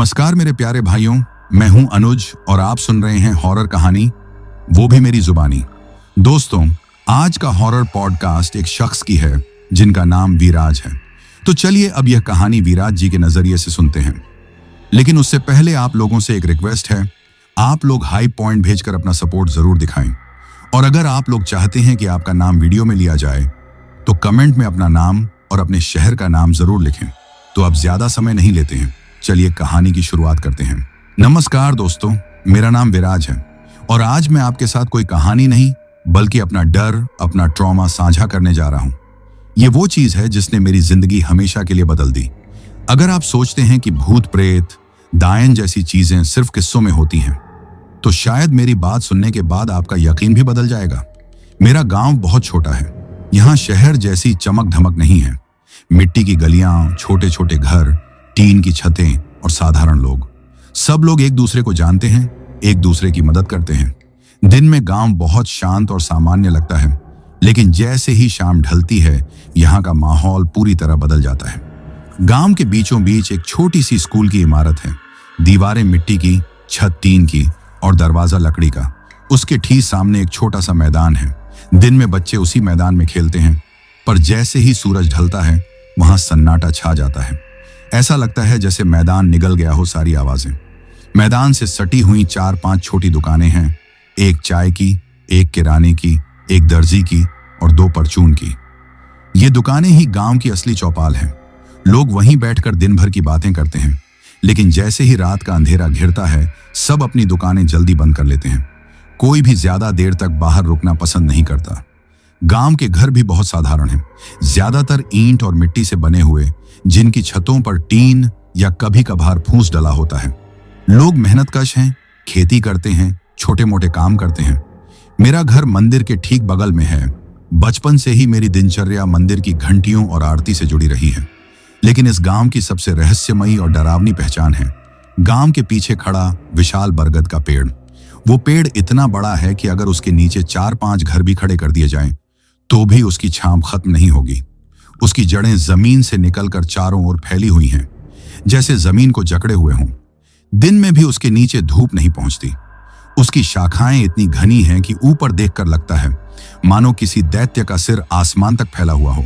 नमस्कार मेरे प्यारे भाइयों, मैं हूं अनुज और आप सुन रहे हैं हॉरर कहानी, वो भी मेरी जुबानी। दोस्तों, आज का हॉरर पॉडकास्ट एक शख्स की है जिनका नाम वीराज है। तो चलिए अब यह कहानी वीराज जी के नजरिए से सुनते हैं। लेकिन उससे पहले आप लोगों से एक रिक्वेस्ट है, आप लोग हाई पॉइंट भेजकर अपना सपोर्ट जरूर दिखाएं। और अगर आप लोग चाहते हैं कि आपका नाम वीडियो में लिया जाए तो कमेंट में अपना नाम और अपने शहर का नाम जरूर लिखें। तो अब ज्यादा समय नहीं लेते हैं, चलिए कहानी की शुरुआत करते हैं। नमस्कार दोस्तों, मेरा नाम विराज है और आज मैं आपके साथ कोई कहानी नहीं बल्कि अपना डर, अपना ट्रॉमा साझा करने जा रहा हूं। ये वो चीज है जिसने मेरी जिंदगी हमेशा के लिए बदल दी। अगर आप सोचते हैं कि भूत प्रेत, दायन जैसी चीजें सिर्फ किस्सों में होती हैं, तो शायद मेरी बात सुनने के बाद आपका यकीन भी बदल जाएगा। मेरा गांव बहुत छोटा है, यहाँ शहर जैसी चमक धमक नहीं है। मिट्टी की गलियां, छोटे छोटे घर, टीन की छतें और साधारण लोग। सब लोग एक दूसरे को जानते हैं, एक दूसरे की मदद करते हैं। दिन में गांव बहुत शांत और सामान्य लगता है, लेकिन जैसे ही शाम ढलती है यहाँ का माहौल पूरी तरह बदल जाता है। गांव के बीचों बीच एक छोटी सी स्कूल की इमारत है। दीवारें मिट्टी की, छत टीन की और दरवाजा लकड़ी का। उसके ठीक सामने एक छोटा सा मैदान है। दिन में बच्चे उसी मैदान में खेलते हैं, पर जैसे ही सूरज ढलता है वहां सन्नाटा छा जाता है। ऐसा लगता है जैसे मैदान निगल गया हो सारी आवाजें। मैदान से सटी हुई 4-5 छोटी दुकानें हैं, एक चाय की, एक किराने की, एक दर्जी की और 2 परचून की। ये दुकानें ही गांव की असली चौपाल हैं। लोग वहीं बैठकर दिन भर की बातें करते हैं, लेकिन जैसे ही रात का अंधेरा घिरता है सब अपनी दुकानें जल्दी बंद कर लेते हैं। कोई भी ज्यादा देर तक बाहर रुकना पसंद नहीं करता। गांव के घर भी बहुत साधारण हैं, ज्यादातर ईंट और मिट्टी से बने हुए, जिनकी छतों पर टीन या कभी कभार फूस डला होता है। लोग मेहनतकश हैं, खेती करते हैं, छोटे मोटे काम करते हैं। मेरा घर मंदिर के ठीक बगल में है। बचपन से ही मेरी दिनचर्या मंदिर की घंटियों और आरती से जुड़ी रही है। लेकिन इस गांव की सबसे रहस्यमयी और डरावनी पहचान है गांव के पीछे खड़ा विशाल बरगद का पेड़। वो पेड़ इतना बड़ा है कि अगर उसके नीचे 4-5 घर भी खड़े कर दिए जाएं, तो भी उसकी छांव खत्म नहीं होगी। उसकी जड़ें जमीन से निकलकर चारों ओर फैली हुई हैं, जैसे जमीन को जकड़े हुए हों। दिन में भी उसके नीचे धूप नहीं पहुंचती। उसकी शाखाएं इतनी घनी हैं कि ऊपर देखकर लगता है मानो किसी दैत्य का सिर आसमान तक फैला हुआ हो।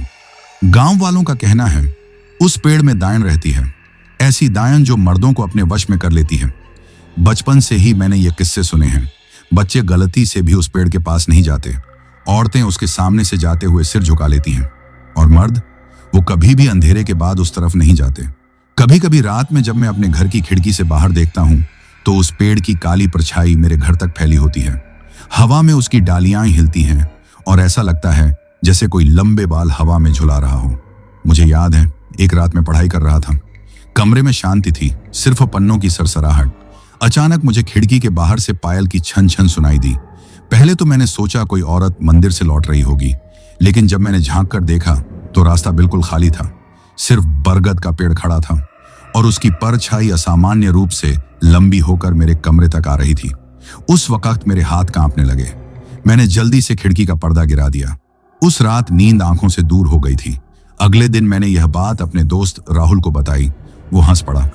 गांव वालों का कहना है उस पेड़ में दायन रहती है, ऐसी दायन जो मर्दों को अपने वश में कर लेती है। बचपन से ही मैंने ये किस्से सुने हैं। बच्चे गलती से भी उस पेड़ के पास नहीं जाते। औरतें उसके सामने से जाते हुए सिर झुका लेती हैं, और मर्द, वो कभी भी अंधेरे के बाद उस तरफ नहीं जाते। कभी कभी रात में जब मैं अपने घर की खिड़की से बाहर देखता हूं तो उस पेड़ की काली परछाई मेरे घर तक फैली होती है। हवा में उसकी डालियां हिलती हैं और ऐसा लगता है जैसे कोई लंबे बाल हवा में झुला रहा हो। मुझे याद है, एक रात में पढ़ाई कर रहा था। कमरे में शांति थी, सिर्फ पन्नों की सरसराहट। अचानक मुझे खिड़की के बाहर से पायल की छन छन सुनाई दी। पहले तो मैंने सोचा कोई औरत मंदिर से लौट रही होगी, लेकिन जब मैंने झांक कर देखा तो रास्ता बिल्कुल खाली था। सिर्फ बरगद का पेड़ खड़ा था और उसकी परछाई असामान्य रूप से लंबी होकर मेरे कमरे तक आ रही थी। उस वक्त मेरे हाथ कांपने लगे। मैंने जल्दी से खिड़की का पर्दा गिरा दिया। उस रात नींद आंखों से दूर हो गई थी। अगले दिन मैंने यह बात अपने दोस्त राहुल को बताई। वो हंस पड़ा,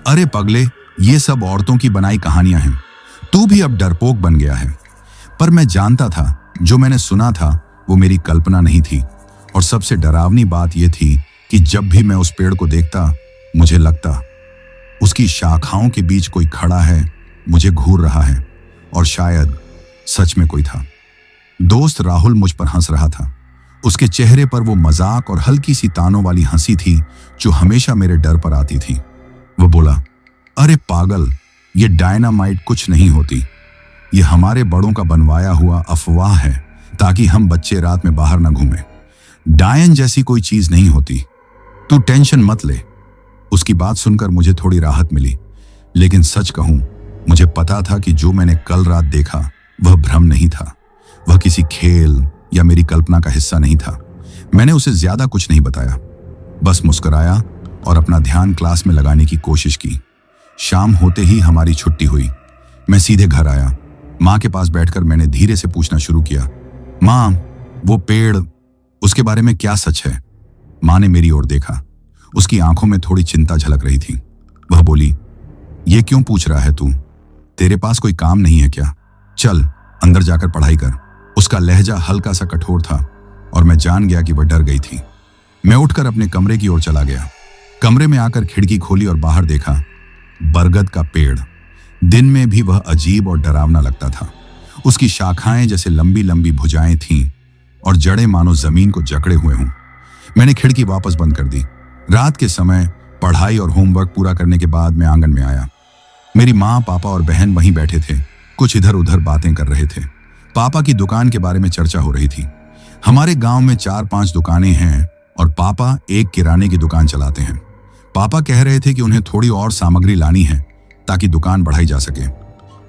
अरे पगले, ये सब औरतों की बनाई कहानियां हैं, तू भी अब डरपोक बन गया है। पर मैं जानता था जो मैंने सुना था वो मेरी कल्पना नहीं थी। और सबसे डरावनी बात यह थी कि जब भी मैं उस पेड़ को देखता, मुझे लगता उसकी शाखाओं के बीच कोई खड़ा है, मुझे घूर रहा है, और शायद सच में कोई था। दोस्त राहुल मुझ पर हंस रहा था। उसके चेहरे पर वो मजाक और हल्की सी तानों वाली हंसी थी जो हमेशा मेरे डर पर आती थी। वो बोला, अरे पागल, ये डायनामाइट कुछ नहीं होती। ये हमारे बड़ों का बनवाया हुआ अफवाह है ताकि हम बच्चे रात में बाहर न घूमें। डायन जैसी कोई चीज नहीं होती, तू टेंशन मत ले। उसकी बात सुनकर मुझे थोड़ी राहत मिली, लेकिन सच कहूं, मुझे पता था कि जो मैंने कल रात देखा वह भ्रम नहीं था। वह किसी खेल या मेरी कल्पना का हिस्सा नहीं था। मैंने उसे ज्यादा कुछ नहीं बताया, बस मुस्कुराया और अपना ध्यान क्लास में लगाने की कोशिश की। शाम होते ही हमारी छुट्टी हुई। मैं सीधे घर आया। माँ के पास बैठकर मैंने धीरे से पूछना शुरू किया, माँ, वो पेड़, उसके बारे में क्या सच है? माँ ने मेरी ओर देखा। उसकी आंखों में थोड़ी चिंता झलक रही थी। वह बोली, ये क्यों पूछ रहा है तू? तेरे पास कोई काम नहीं है क्या? चल अंदर जाकर पढ़ाई कर। उसका लहजा हल्का सा कठोर था और मैं जान गया कि वह डर गई थी। मैं उठकर अपने कमरे की ओर चला गया। कमरे में आकर खिड़की खोली और बाहर देखा। बरगद का पेड़। दिन में भी वह अजीब और डरावना लगता था। उसकी शाखाएं जैसे लंबी लंबी भुजाएं थीं और जड़ें मानो जमीन को जकड़े हुए हों। मैंने खिड़की वापस बंद कर दी। रात के समय पढ़ाई और होमवर्क पूरा करने के बाद मैं आंगन में आया। मेरी माँ, पापा और बहन वहीं बैठे थे, कुछ इधर उधर बातें कर रहे थे। पापा की दुकान के बारे में चर्चा हो रही थी। हमारे गांव में 4-5 दुकानें हैं और पापा एक किराने की दुकान चलाते हैं। पापा कह रहे थे कि उन्हें थोड़ी और सामग्री लानी है ताकि दुकान बढ़ाई जा सके।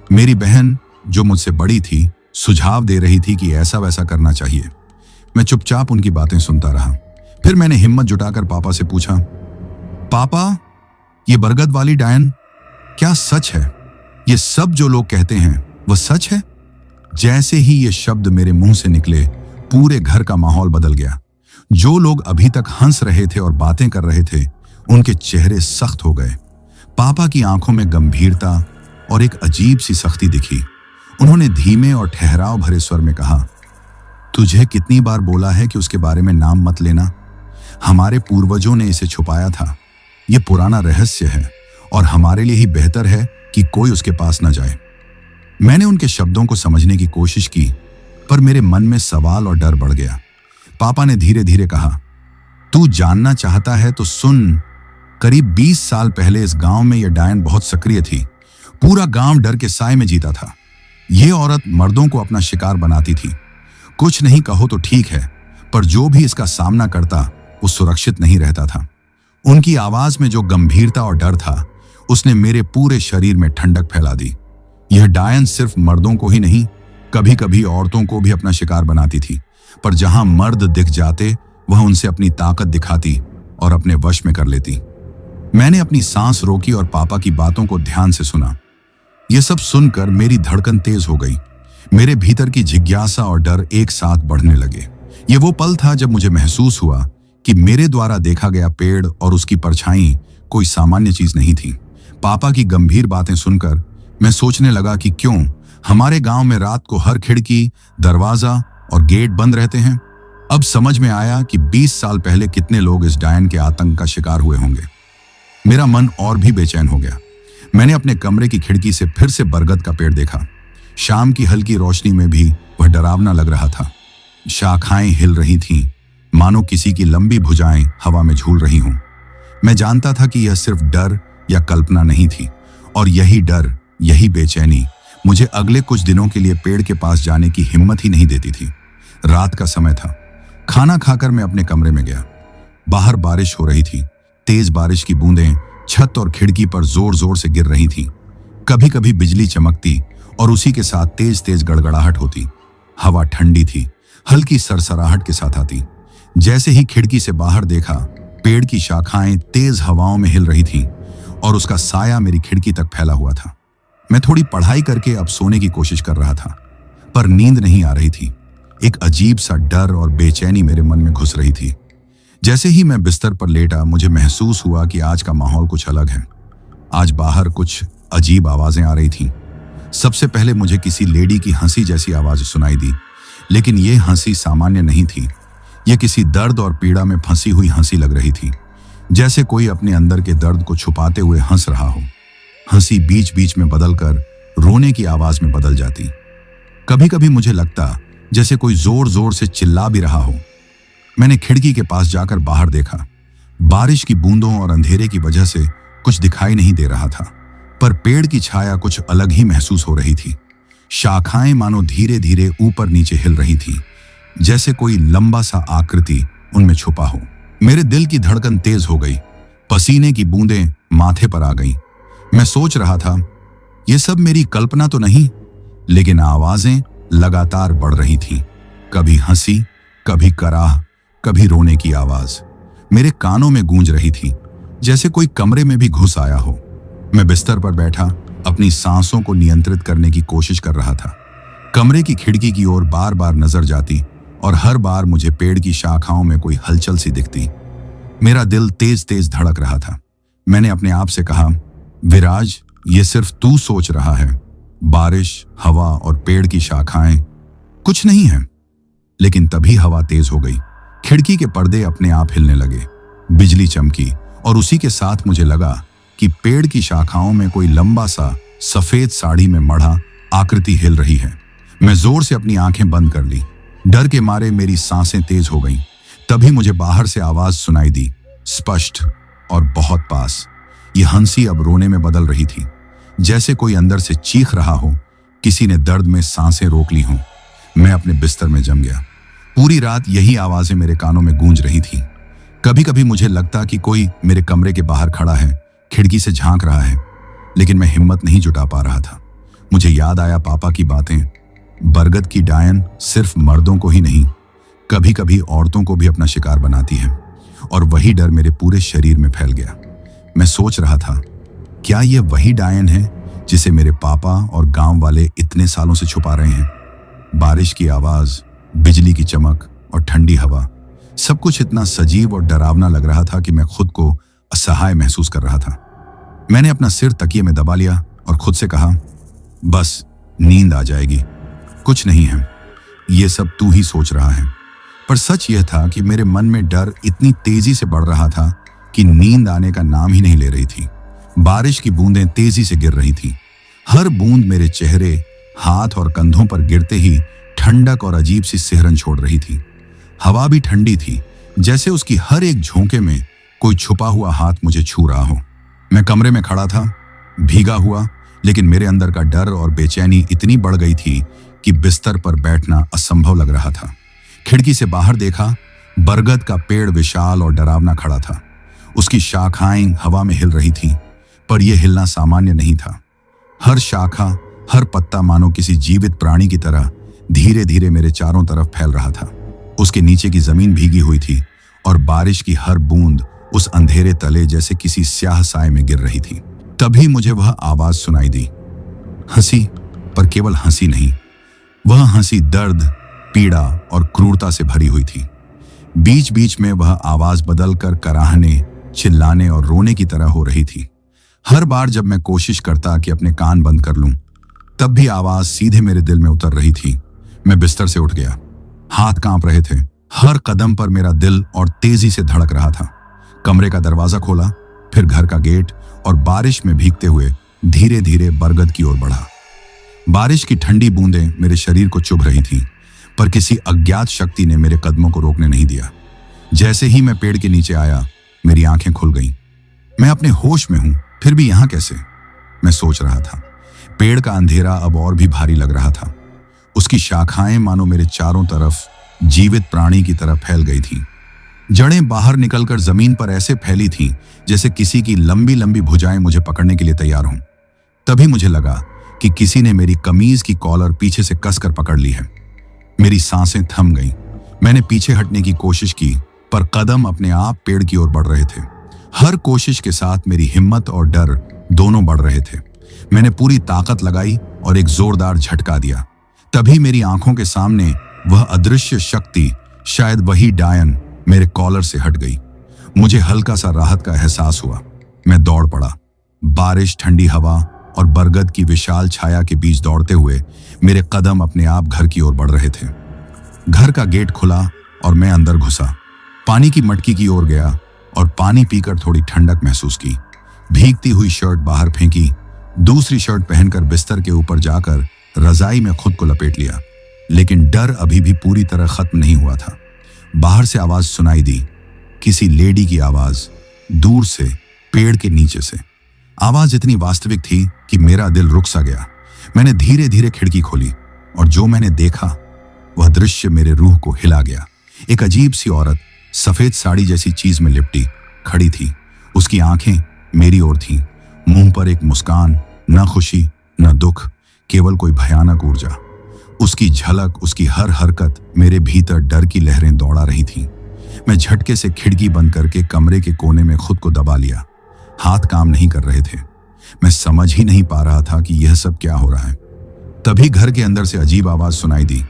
मेरी बहन, जो मुझसे बड़ी थी, सुझाव दे रही थी कि ऐसा वैसा करना चाहिए। मैं चुपचाप उनकी बातें सुनता रहा। फिर मैंने हिम्मत जुटाकर पापा से पूछा, पापा, ये बरगद वाली डायन क्या सच है? ये सब जो लोग कहते हैं वह सच है? जैसे ही ये शब्द मेरे मुंह से निकले, पूरे घर का माहौल बदल गया। जो लोग अभी तक हंस रहे थे और बातें कर रहे थे, उनके चेहरे सख्त हो गए। पापा की आंखों में गंभीरता और एक अजीब सी सख्ती दिखी। उन्होंने धीमे और ठहराव भरे स्वर में कहा, तुझे कितनी बार बोला है कि उसके बारे में नाम मत लेना? हमारे पूर्वजों ने इसे छुपाया था। यह पुराना रहस्य है और हमारे लिए ही बेहतर है कि कोई उसके पास न जाए। मैंने उनके शब्दों को समझने की कोशिश की, पर मेरे मन में सवाल और डर बढ़ गया। पापा ने धीरे धीरे कहा, तू जानना चाहता है तो सुन। करीब 20 साल पहले इस गांव में यह डायन बहुत सक्रिय थी। पूरा गांव डर के साए में जीता था। यह औरत मर्दों को अपना शिकार बनाती थी। कुछ नहीं कहो तो ठीक है, पर जो भी इसका सामना करता वो सुरक्षित नहीं रहता था। उनकी आवाज में जो गंभीरता और डर था, उसने मेरे पूरे शरीर में ठंडक फैला दी। यह डायन सिर्फ मर्दों को ही नहीं, कभी कभी औरतों को भी अपना शिकार बनाती थी, पर जहां मर्द दिख जाते वह उनसे अपनी ताकत दिखाती और अपने वश में कर लेती। मैंने अपनी सांस रोकी और पापा की बातों को ध्यान से सुना। यह सब सुनकर मेरी धड़कन तेज हो गई। मेरे भीतर की जिज्ञासा और डर एक साथ बढ़ने लगे। यह वो पल था जब मुझे महसूस हुआ कि मेरे द्वारा देखा गया पेड़ और उसकी परछाई कोई सामान्य चीज नहीं थी। पापा की गंभीर बातें सुनकर मैं सोचने लगा कि क्यों हमारे गांव में रात को हर खिड़की, दरवाजा और गेट बंद रहते हैं। अब समझ में आया कि 20 साल पहले कितने लोग इस डायन के आतंक का शिकार हुए होंगे। मेरा मन और भी बेचैन हो गया। मैंने अपने कमरे की खिड़की से फिर से बरगद का पेड़ देखा। शाम की हल्की रोशनी में भी वह डरावना लग रहा था। शाखाएं हिल रही थीं, मानो किसी की लंबी भुजाएं हवा में झूल रही हों। मैं जानता था कि यह सिर्फ डर या कल्पना नहीं थी, और यही डर, यही बेचैनी मुझे अगले कुछ दिनों के लिए पेड़ के पास जाने की हिम्मत ही नहीं देती थी। रात का समय था। खाना खाकर मैं अपने कमरे में गया। बाहर बारिश हो रही थी। तेज बारिश की बूंदें छत और खिड़की पर जोर जोर से गिर रही थीं। कभी कभी बिजली चमकती और उसी के साथ तेज तेज गड़गड़ाहट होती। हवा ठंडी थी, हल्की सरसराहट के साथ आती। जैसे ही खिड़की से बाहर देखा, पेड़ की शाखाएं तेज हवाओं में हिल रही थीं और उसका साया मेरी खिड़की तक फैला हुआ था। मैं थोड़ी पढ़ाई करके अब सोने की कोशिश कर रहा था, पर नींद नहीं आ रही थी। एक अजीब सा डर और बेचैनी मेरे मन में घुस रही थी। जैसे ही मैं बिस्तर पर लेटा, मुझे महसूस हुआ कि आज का माहौल कुछ अलग है। आज बाहर कुछ अजीब आवाजें आ रही थीं। सबसे पहले मुझे किसी लेडी की हंसी जैसी आवाज सुनाई दी, लेकिन यह हंसी सामान्य नहीं थी। यह किसी दर्द और पीड़ा में फंसी हुई हंसी लग रही थी, जैसे कोई अपने अंदर के दर्द को छुपाते हुए हंस रहा हो। हंसी बीच बीच में बदलकर रोने की आवाज में बदल जाती। कभी कभी मुझे लगता जैसे कोई जोर जोर से चिल्ला भी रहा हो। मैंने खिड़की के पास जाकर बाहर देखा। बारिश की बूंदों और अंधेरे की वजह से कुछ दिखाई नहीं दे रहा था, पर पेड़ की छाया कुछ अलग ही महसूस हो रही थी। शाखाएं मानो धीरे धीरे ऊपर नीचे हिल रही थीं, जैसे कोई लंबा सा आकृति उनमें छुपा हो। मेरे दिल की धड़कन तेज हो गई। पसीने की बूंदें माथे पर आ गईं। मैं सोच रहा था, यह सब मेरी कल्पना तो नहीं, लेकिन आवाजें लगातार बढ़ रही थीं। कभी हंसी, कभी कराह, कभी रोने की आवाज मेरे कानों में गूंज रही थी, जैसे कोई कमरे में भी घुस आया हो। मैं बिस्तर पर बैठा अपनी सांसों को नियंत्रित करने की कोशिश कर रहा था। कमरे की खिड़की की ओर बार बार नजर जाती और हर बार मुझे पेड़ की शाखाओं में कोई हलचल सी दिखती। मेरा दिल तेज तेज धड़क रहा था। मैंने अपने आप से कहा, विराज, ये सिर्फ तू सोच रहा है। बारिश, हवा और पेड़ की शाखाएं कुछ नहीं है। लेकिन तभी हवा तेज हो गई, खिड़की के पर्दे अपने आप हिलने लगे, बिजली चमकी और उसी के साथ मुझे लगा कि पेड़ की शाखाओं में कोई लंबा सा सफेद साड़ी में मढ़ा आकृति हिल रही है। मैं जोर से अपनी आंखें बंद कर ली। डर के मारे मेरी सांसें तेज हो गईं। तभी मुझे बाहर से आवाज सुनाई दी, स्पष्ट और बहुत पास। यह हंसी अब रोने में बदल रही थी, जैसे कोई अंदर से चीख रहा हो, किसी ने दर्द में सांसें रोक ली हों। मैं अपने बिस्तर में जम गया। पूरी रात यही आवाजें मेरे कानों में गूंज रही थी। कभी कभी मुझे लगता कि कोई मेरे कमरे के बाहर खड़ा है, खिड़की से झांक रहा है, लेकिन मैं हिम्मत नहीं जुटा पा रहा था। मुझे याद आया पापा की बातें। बरगद की डायन सिर्फ मर्दों को ही नहीं, कभी कभी औरतों को भी अपना शिकार बनाती है। और वही डर मेरे पूरे शरीर में फैल गया। मैं सोच रहा था, क्या यह वही डायन है जिसे मेरे पापा और गांव वाले इतने सालों से छुपा रहे हैं? बारिश की आवाज, बिजली की चमक और ठंडी हवा, सब कुछ इतना सजीव और डरावना लग रहा था कि मैं खुद को असहाय महसूस कर रहा था। मैंने अपना सिर तकिए में दबा लिया और खुद से कहा, बस नींद आ जाएगी, कुछ नहीं है, ये सब तू ही सोच रहा है। पर सच यह था कि मेरे मन में डर इतनी तेजी से बढ़ रहा था कि नींद आने का नाम ही नहीं ले रही थी। बारिश की बूंदें तेजी से गिर रही थी। हर बूंद मेरे चेहरे, हाथ और कंधों पर गिरते ही ठंडक और अजीब सी सिहरन छोड़ रही थी। हवा भी ठंडी थी, जैसे उसकी हर एक झोंके में कोई छुपा हुआ हाथ मुझे छू रहा हो। मैं कमरे में खड़ा था, भीगा हुआ, लेकिन मेरे अंदर का डर और बेचैनी इतनी बढ़ गई थी कि बिस्तर पर बैठना असंभव लग रहा था। खिड़की से बाहर देखा, बरगद का पेड़ विशाल और डरावना खड़ा था। उसकी शाखाएं हवा में हिल रही थीं, पर यह हिलना सामान्य नहीं था। हर शाखा, हर पत्ता मानो किसी जीवित प्राणी की तरह धीरे धीरे मेरे चारों तरफ फैल रहा था। उसके नीचे की जमीन भीगी हुई थी और बारिश की हर बूंद उस अंधेरे तले जैसे किसी स्याह साए में गिर रही थी। तभी मुझे वह आवाज सुनाई दी, हंसी, पर केवल हंसी नहीं, वह हंसी दर्द, पीड़ा और क्रूरता से भरी हुई थी। बीच बीच में वह आवाज बदलकर कराहने, चिल्लाने और रोने की तरह हो रही थी। हर बार जब मैं कोशिश करता कि अपने कान बंद कर लूं, तब भी आवाज सीधे मेरे दिल में उतर रही थी। मैं बिस्तर से उठ गया, हाथ कांप रहे थे, हर कदम पर मेरा दिल और तेजी से धड़क रहा था। कमरे का दरवाजा खोला, फिर घर का गेट, और बारिश में भीगते हुए धीरे धीरे बरगद की ओर बढ़ा। बारिश की ठंडी बूंदें मेरे शरीर को चुभ रही थीं, पर किसी अज्ञात शक्ति ने मेरे कदमों को रोकने नहीं दिया। जैसे ही मैं पेड़ के नीचे आया, मेरी आंखें खुल गईं। मैं अपने होश में हूं, फिर भी यहां कैसे? मैं सोच रहा था। पेड़ का अंधेरा अब और भी भारी लग रहा था। उसकी शाखाएं मानो मेरे चारों तरफ जीवित प्राणी की तरह फैल गई थीं। जड़ें बाहर निकलकर जमीन पर ऐसे फैली थीं जैसे किसी की लंबी लंबी भुजाएं मुझे पकड़ने के लिए तैयार हों। तभी मुझे लगा कि किसी ने मेरी कमीज की कॉलर पीछे से कसकर पकड़ ली है। मेरी सांसें थम गईं। मैंने पीछे हटने की कोशिश की, पर कदम अपने आप पेड़ की ओर बढ़ रहे थे। हर कोशिश के साथ मेरी हिम्मत और डर दोनों बढ़ रहे थे। मैंने पूरी ताकत लगाई और एक जोरदार झटका दिया। तभी मेरी आंखों के सामने वह अदृश्य शक्ति, शायद वही डायन, मेरे कॉलर से हट गई। मुझे हल्का सा राहत का एहसास हुआ। मैं दौड़ पड़ा। बारिश, ठंडी हवा और बरगद की विशाल छाया के बीच दौड़ते हुए मेरे कदम अपने आप घर की ओर बढ़ रहे थे। घर का गेट खुला और मैं अंदर घुसा। पानी की मटकी की ओर गया और पानी पीकर थोड़ी ठंडक महसूस की। भीगती हुई शर्ट बाहर फेंकी, दूसरी शर्ट पहनकर बिस्तर के ऊपर जाकर रजाई में खुद को लपेट लिया। लेकिन डर अभी भी पूरी तरह खत्म नहीं हुआ था। बाहर से आवाज सुनाई दी, किसी लेडी की आवाज, दूर से, पेड़ के नीचे से। आवाज इतनी वास्तविक थी कि मेरा दिल रुक सा गया। मैंने धीरे धीरे खिड़की खोली और जो मैंने देखा वह दृश्य मेरे रूह को हिला गया। एक अजीब सी औरत सफेद साड़ी जैसी चीज में लिपटी खड़ी थी। उसकी आंखें मेरी ओर थीं, मुंह पर एक मुस्कान, न खुशी न दुख, केवल कोई भयानक ऊर्जा। उसकी झलक, उसकी हर हरकत मेरे भीतर डर की लहरें दौड़ा रही थीं। मैं झटके से खिड़की बंद करके कमरे के कोने में खुद को दबा लिया। हाथ काम नहीं कर रहे थे। मैं समझ ही नहीं पा रहा था कि यह सब क्या हो रहा है। तभी घर के अंदर से अजीब आवाज सुनाई दी।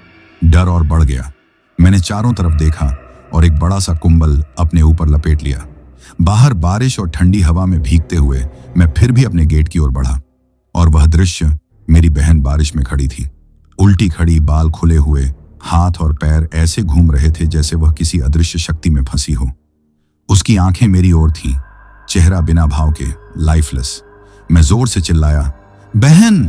डर और बढ़ गया। मैंने चारों तरफ देखा और एक बड़ा सा कुंबल अपने ऊपर लपेट लिया। बाहर बारिश और ठंडी हवा में भीगते हुए मैं फिर भी अपने गेट की ओर बढ़ा। और वह दृश्य, मेरी बहन बारिश में खड़ी थी, उल्टी खड़ी, बाल खुले हुए, हाथ और पैर ऐसे घूम रहे थे जैसे वह किसी अदृश्य शक्ति में फंसी हो। उसकी आंखें मेरी ओर थीं, चेहरा बिना भाव के, लाइफलेस। मैं जोर से चिल्लाया, बहन।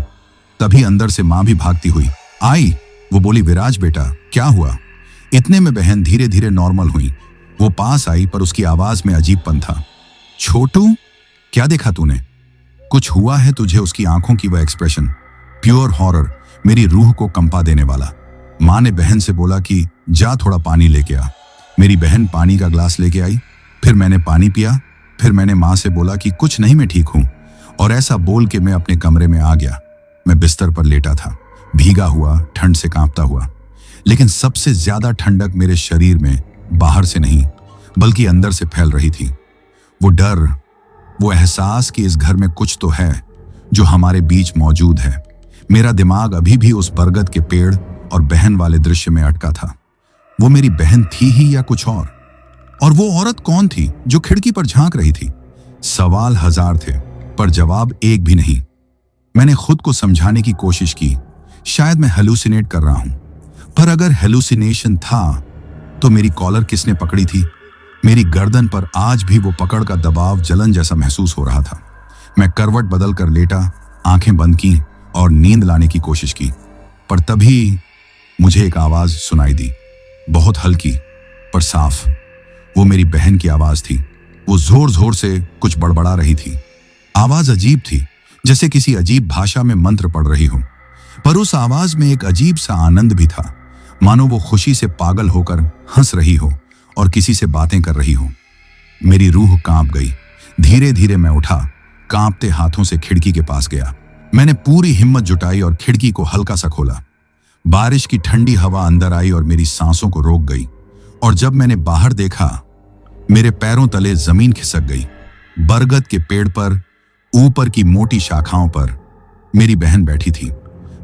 तभी अंदर से मां भी भागती हुई आई। वो बोली, विराज बेटा, क्या हुआ? इतने में बहन धीरे धीरे नॉर्मल हुई। वो पास आई, पर उसकी आवाज में अजीबपन था। छोटू, क्या देखा तूने? कुछ हुआ है तुझे? उसकी आंखों की वह एक्सप्रेशन, प्योर हॉरर, मेरी रूह को कंपा देने वाला। मां ने बहन से बोला कि जा थोड़ा पानी लेके आ। मेरी बहन पानी का ग्लास लेके आई। फिर मैंने पानी पिया। फिर मैंने मां से बोला कि कुछ नहीं, मैं ठीक हूं। और ऐसा बोल के मैं अपने कमरे में आ गया। मैं बिस्तर पर लेटा था, भीगा हुआ, ठंड से कांपता हुआ। लेकिन सबसे ज्यादा ठंडक मेरे शरीर में बाहर से नहीं, बल्कि अंदर से फैल रही थी। वो डर, वो एहसास कि इस घर में कुछ तो है जो हमारे बीच मौजूद है। मेरा दिमाग अभी भी उस बरगद के पेड़ और बहन वाले दृश्य में अटका था। वो मेरी बहन थी ही या कुछ और? और वो औरत कौन थी जो खिड़की पर झांक रही थी? सवाल हजार थे, पर जवाब एक भी नहीं। मैंने खुद को समझाने की कोशिश की, शायद मैं हेलुसिनेट कर रहा हूं। पर अगर हेलुसिनेशन था तो मेरी कॉलर किसने पकड़ी थी? मेरी गर्दन पर आज भी वो पकड़ का दबाव, जलन जैसा महसूस हो रहा था। मैं करवट बदल कर लेटा, आंखें बंद की और नींद लाने की कोशिश की। पर तभी मुझे एक आवाज सुनाई दी, बहुत हल्की पर साफ। वो मेरी बहन की आवाज थी। वो जोर जोर से कुछ बड़बड़ा रही थी। आवाज अजीब थी, जैसे किसी अजीब भाषा में मंत्र पढ़ रही हो। पर उस आवाज में एक अजीब सा आनंद भी था, मानो वो खुशी से पागल होकर हंस रही हो और किसी से बातें कर रही हो। मेरी रूह कांप गई। धीरे धीरे मैं उठा, कांपते हाथों से खिड़की के पास गया। मैंने पूरी हिम्मत जुटाई और खिड़की को हल्का सा खोला। बारिश की ठंडी हवा अंदर आई और मेरी सांसों को रोक गई। और जब मैंने बाहर देखा, मेरे पैरों तले जमीन खिसक गई। बरगद के पेड़ पर, ऊपर की मोटी शाखाओं पर मेरी बहन बैठी थी,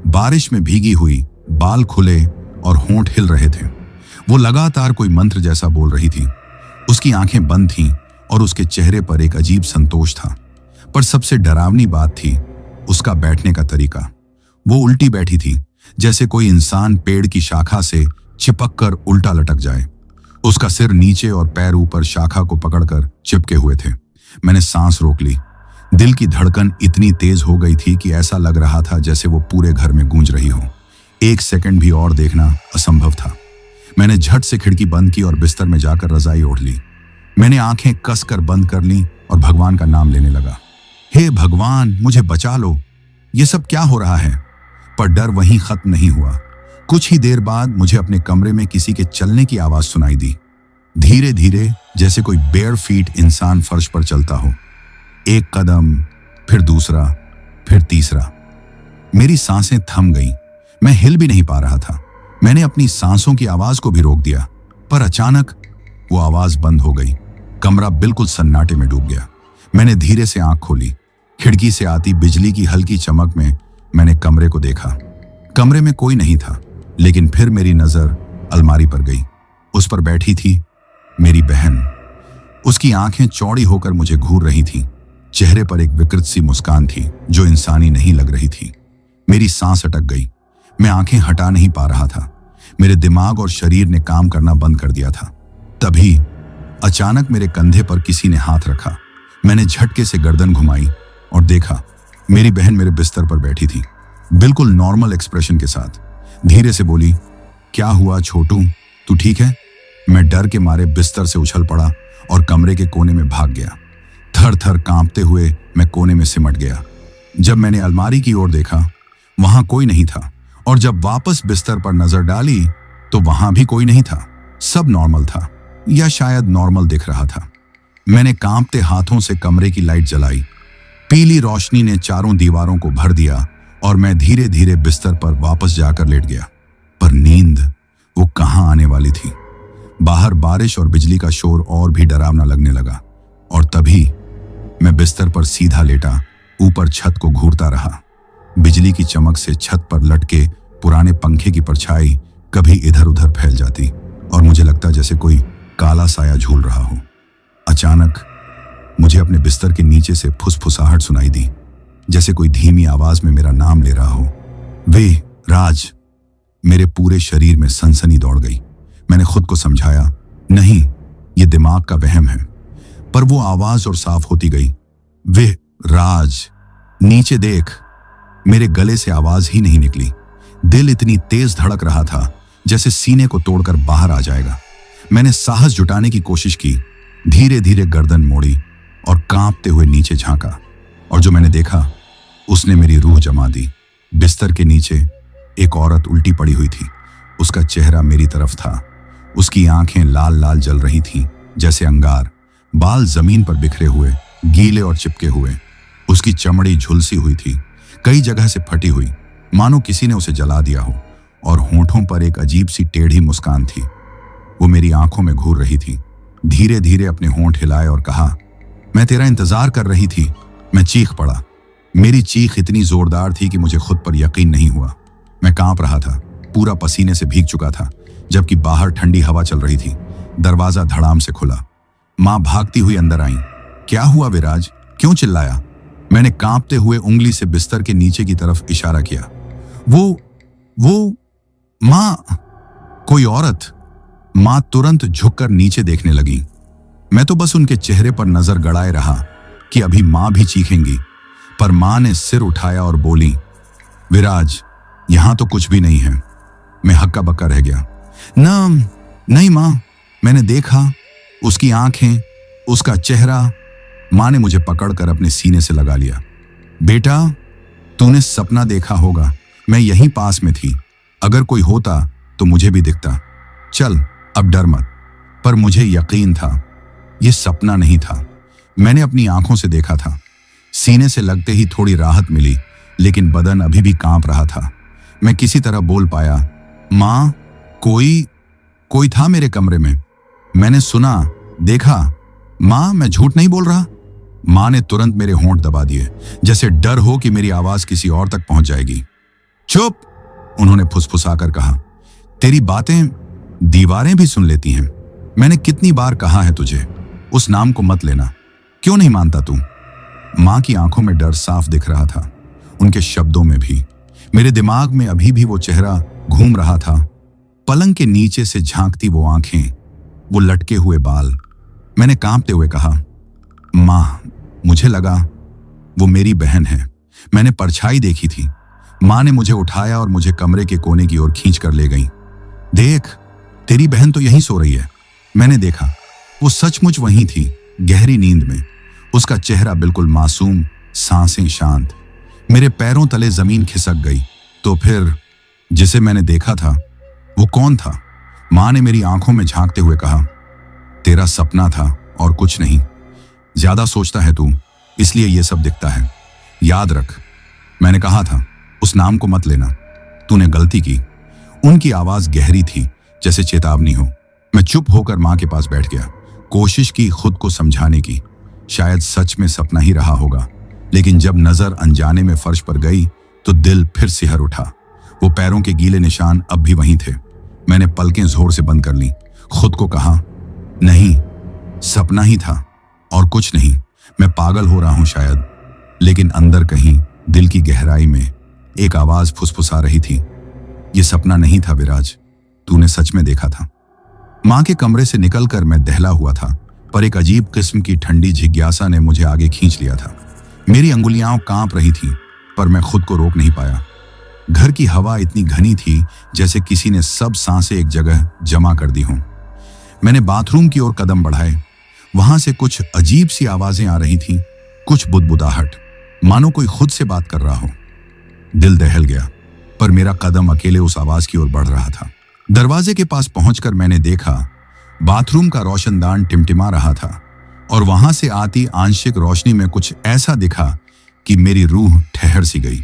बारिश में भीगी हुई, बाल खुले और होंठ हिल रहे थे। वो लगातार कोई मंत्र जैसा बोल रही थी। उसकी आंखें बंद थीं और उसके चेहरे पर एक अजीब संतोष था। पर सबसे डरावनी बात थी उसका बैठने का तरीका। वो उल्टी बैठी थी, जैसे कोई इंसान पेड़ की शाखा से चिपककर उल्टा लटक जाए। उसका सिर नीचे और पैर ऊपर शाखा को पकड़कर चिपके हुए थे। मैंने सांस रोक ली। दिल की धड़कन इतनी तेज हो गई थी कि ऐसा लग रहा था जैसे वो पूरे घर में गूंज रही हो। एक सेकंड भी और देखना असंभव था। मैंने झट से खिड़की बंद की और बिस्तर में जाकर रजाई ओढ़ ली। मैंने आंखें कसकर बंद कर ली और भगवान का नाम लेने लगा। हे भगवान, मुझे बचा लो, ये सब क्या हो रहा है? पर डर वहीं खत्म नहीं हुआ। कुछ ही देर बाद मुझे अपने कमरे में किसी के चलने की आवाज सुनाई दी, धीरे धीरे, जैसे कोई बेयर फीट इंसान फर्श पर चलता हो। एक कदम, फिर दूसरा, फिर तीसरा। मेरी सांसें थम गईं। मैं हिल भी नहीं पा रहा था। मैंने अपनी सांसों की आवाज को भी रोक दिया, पर अचानक वो आवाज बंद हो गई। कमरा बिल्कुल सन्नाटे में डूब गया। मैंने धीरे से आंख खोली। खिड़की से आती बिजली की हल्की चमक में मैंने कमरे को देखा। कमरे में कोई नहीं था, लेकिन फिर मेरी नजर अलमारी पर गई। उस पर बैठी थी मेरी बहन। उसकी आंखें चौड़ी होकर मुझे घूर रही थीं। चेहरे पर एक विकृत सी मुस्कान थी जो इंसानी नहीं लग रही थी। मेरी सांस अटक गई। मैं आंखें हटा नहीं पा रहा था। मेरे दिमाग और शरीर ने काम करना बंद कर दिया था। तभी अचानक मेरे कंधे पर किसी ने हाथ रखा। मैंने झटके से गर्दन घुमाई और देखा मेरी बहन मेरे बिस्तर पर बैठी थी, बिल्कुल नॉर्मल एक्सप्रेशन के साथ। धीरे से बोली, क्या हुआ छोटू, तू ठीक है? मैं डर के मारे बिस्तर से उछल पड़ा और कमरे के कोने में भाग गया। थर थर कांपते हुए मैं कोने में सिमट गया। जब मैंने अलमारी की ओर देखा, वहां कोई नहीं था, और जब वापस बिस्तर पर नजर डाली तो वहां भी कोई नहीं था। सब नॉर्मल था, या शायद नॉर्मल दिख रहा था। मैंने कांपते हाथों से कमरे की लाइट जलाई। पीली रोशनी ने चारों दीवारों को भर दिया और मैं धीरे धीरे बिस्तर पर वापस जाकर लेट गया। पर नींद वो कहां आने वाली थी। बाहर बारिश और बिजली का शोर और भी डरावना लगने लगा, और तभी मैं बिस्तर पर सीधा लेटा ऊपर छत को घूरता रहा। बिजली की चमक से छत पर लटके पुराने पंखे की परछाई कभी इधर उधर फैल जाती और मुझे लगता जैसे कोई काला साया झूल रहा हो। अचानक मुझे अपने बिस्तर के नीचे से फुसफुसाहट सुनाई दी। जैसे कोई धीमी आवाज में मेरा नाम ले रहा हो। वे राज। मेरे पूरे शरीर में सनसनी दौड़ गई। मैंने खुद को समझाया, नहीं, ये दिमाग का वहम है। पर वो आवाज और साफ होती गई। वे राज, नीचे देख। मेरे गले से आवाज ही नहीं निकली। दिल इतनी तेज धड़क रहा था जैसे सीने को तोड़कर बाहर आ जाएगा। मैंने साहस जुटाने की कोशिश की, धीरे धीरे गर्दन मोड़ी और कांपते हुए नीचे झांका। और जो मैंने देखा उसने मेरी रूह जमा दी। बिस्तर के नीचे एक औरत उल्टी पड़ी हुई थी। उसका चेहरा मेरी तरफ था। उसकी आंखें लाल लाल जल रही थीं जैसे अंगार। बाल जमीन पर बिखरे हुए, गीले और चिपके हुए। उसकी चमड़ी झुलसी हुई थी, कई जगह से फटी हुई, मानो किसी ने उसे जला दिया हो। और होंठों पर एक अजीब सी टेढ़ी मुस्कान थी। वो मेरी आंखों में घूर रही थी। धीरे धीरे अपने होंठ हिलाए और कहा, मैं तेरा इंतजार कर रही थी। मैं चीख पड़ा। मेरी चीख इतनी जोरदार थी कि मुझे खुद पर यकीन नहीं हुआ। मैं कांप रहा था, पूरा पसीने से भीग चुका था, जबकि बाहर ठंडी हवा चल रही थी। दरवाजा धड़ाम से खुला। मां भागती हुई अंदर आई। क्या हुआ विराज, क्यों चिल्लाया? मैंने कांपते हुए उंगली से बिस्तर के नीचे की तरफ इशारा किया। वो मां, कोई औरत। मां तुरंत झुककर नीचे देखने लगी। मैं तो बस उनके चेहरे पर नजर गड़ाए रहा कि अभी मां भी चीखेंगी, पर मां ने सिर उठाया और बोली, विराज, यहां तो कुछ भी नहीं है। मैं हक्का बक्का रह गया। नहीं मां, मैंने देखा, उसकी आंखें, उसका चेहरा। मां ने मुझे पकड़कर अपने सीने से लगा लिया। बेटा, तूने सपना देखा होगा। मैं यहीं पास में थी। अगर कोई होता तो मुझे भी दिखता। चल, अब डर मत। पर मुझे यकीन था, यह सपना नहीं था। मैंने अपनी आंखों से देखा था। सीने से लगते ही थोड़ी राहत मिली, लेकिन बदन अभी भी कांप रहा था। मैं किसी तरह बोल पाया, मां, कोई था मेरे कमरे में। मैंने सुना, देखा। मां, मैं झूठ नहीं बोल रहा। मां ने तुरंत मेरे होंठ दबा दिए, जैसे डर हो कि मेरी आवाज किसी और तक पहुंच जाएगी। चुप, उन्होंने फुसफुसाकर कहा। तेरी बातें दीवारें भी सुन लेती हैं। मैंने कितनी बार कहा है तुझे, उस नाम को मत लेना। क्यों नहीं मानता तू? मां की आंखों में डर साफ दिख रहा था, उनके शब्दों में भी। मेरे दिमाग में अभी भी वो चेहरा घूम रहा था। पलंग के नीचे से झांकती वो आंखें, वो लटके हुए बाल। मैंने कांपते हुए कहा, मां, मुझे लगा वो मेरी बहन है। मैंने परछाई देखी थी। मां ने मुझे उठाया और मुझे कमरे के कोने की ओर खींच कर ले गई। देख, तेरी बहन तो यहीं सो रही है। मैंने देखा, वो सचमुच वहीं थी, गहरी नींद में। उसका चेहरा बिल्कुल मासूम, सांसें शांत। मेरे पैरों तले जमीन खिसक गई। तो फिर जिसे मैंने देखा था वो कौन था? मां ने मेरी आंखों में झांकते हुए कहा, तेरा सपना था और कुछ नहीं। ज्यादा सोचता है तू, इसलिए ये सब दिखता है। याद रख, मैंने कहा था उस नाम को मत लेना। तूने गलती की। उनकी आवाज गहरी थी, जैसे चेतावनी हो। मैं चुप होकर मां के पास बैठ गया। कोशिश की खुद को समझाने की, शायद सच में सपना ही रहा होगा। लेकिन जब नजर अनजाने में फर्श पर गई तो दिल फिर सिहर उठा। वो पैरों के गीले निशान अब भी वहीं थे। मैंने पलकें जोर से बंद कर ली। खुद को कहा, नहीं, सपना ही था और कुछ नहीं। मैं पागल हो रहा हूं शायद। लेकिन अंदर कहीं दिल की गहराई में एक आवाज फुसफुसा रही थी, ये सपना नहीं था विराज, तूने सच में देखा था। मां के कमरे से निकलकर मैं दहला हुआ था, पर एक अजीब किस्म की ठंडी जिज्ञासा ने मुझे आगे खींच लिया था। मेरी अंगुलियां कांप रही थीं, पर मैं खुद को रोक नहीं पाया। घर की हवा इतनी घनी थी जैसे किसी ने सब सांसें एक जगह जमा कर दी हों। मैंने बाथरूम की ओर कदम बढ़ाए। वहां से कुछ अजीब सी आवाजें आ रही थीं, कुछ बुदबुदाहट, मानो कोई खुद से बात कर रहा हो। दिल दहल गया, पर मेरा कदम अकेले उस आवाज की ओर बढ़ रहा था। दरवाजे के पास पहुंचकर मैंने देखा, बाथरूम का रोशनदान टिमटिमा रहा था और वहां से आती आंशिक रोशनी में कुछ ऐसा दिखा कि मेरी रूह ठहर सी गई।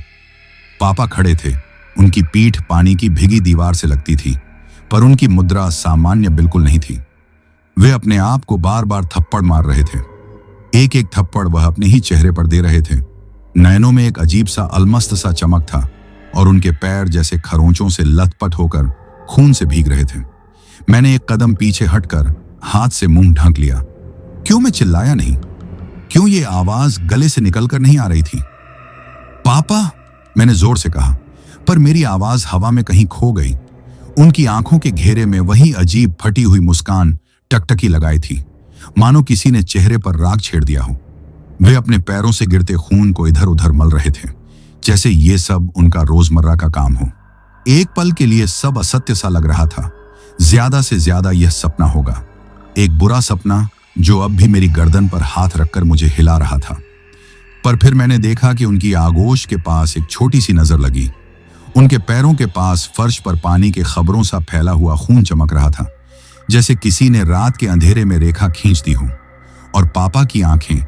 पापा खड़े थे। उनकी पीठ पानी की भीगी दीवार से लगती थी, पर उनकी मुद्रा सामान्य बिल्कुल नहीं थी। वे अपने आप को बार बार थप्पड़ मार रहे थे। एक एक थप्पड़ वह अपने ही चेहरे पर दे रहे थे। नयनों में एक अजीब सा अलमस्त सा चमक था और उनके पैर जैसे खरोंचों से लथपथ होकर खून से भीग रहे थे। मैंने एक कदम पीछे हटकर हाथ से मुंह ढक लिया। क्यों मैं चिल्लाया नहीं? क्यों ये आवाज गले से निकलकर नहीं आ रही थी? पापा, मैंने जोर से कहा, पर मेरी आवाज हवा में कहीं खो गई। उनकी आंखों के घेरे में वही अजीब फटी हुई मुस्कान टकटकी लगाई थी, मानो किसी ने चेहरे पर राग छेड़ दिया हो। वे अपने पैरों से गिरते खून को इधर उधर मल रहे थे, जैसे ये सब उनका रोजमर्रा का काम हो। एक पल के लिए सब असत्य सा लग रहा था। ज्यादा से ज्यादा यह सपना होगा, एक बुरा सपना जो अब भी मेरी गर्दन पर हाथ रखकर मुझे हिला रहा था। पर फिर मैंने देखा कि उनकी आगोश के पास एक छोटी सी नजर लगी। उनके पैरों के पास फर्श पर पानी के खबरों सा फैला हुआ खून चमक रहा था, जैसे किसी ने रात के अंधेरे में रेखा खींच दी हो। और पापा की आंखें,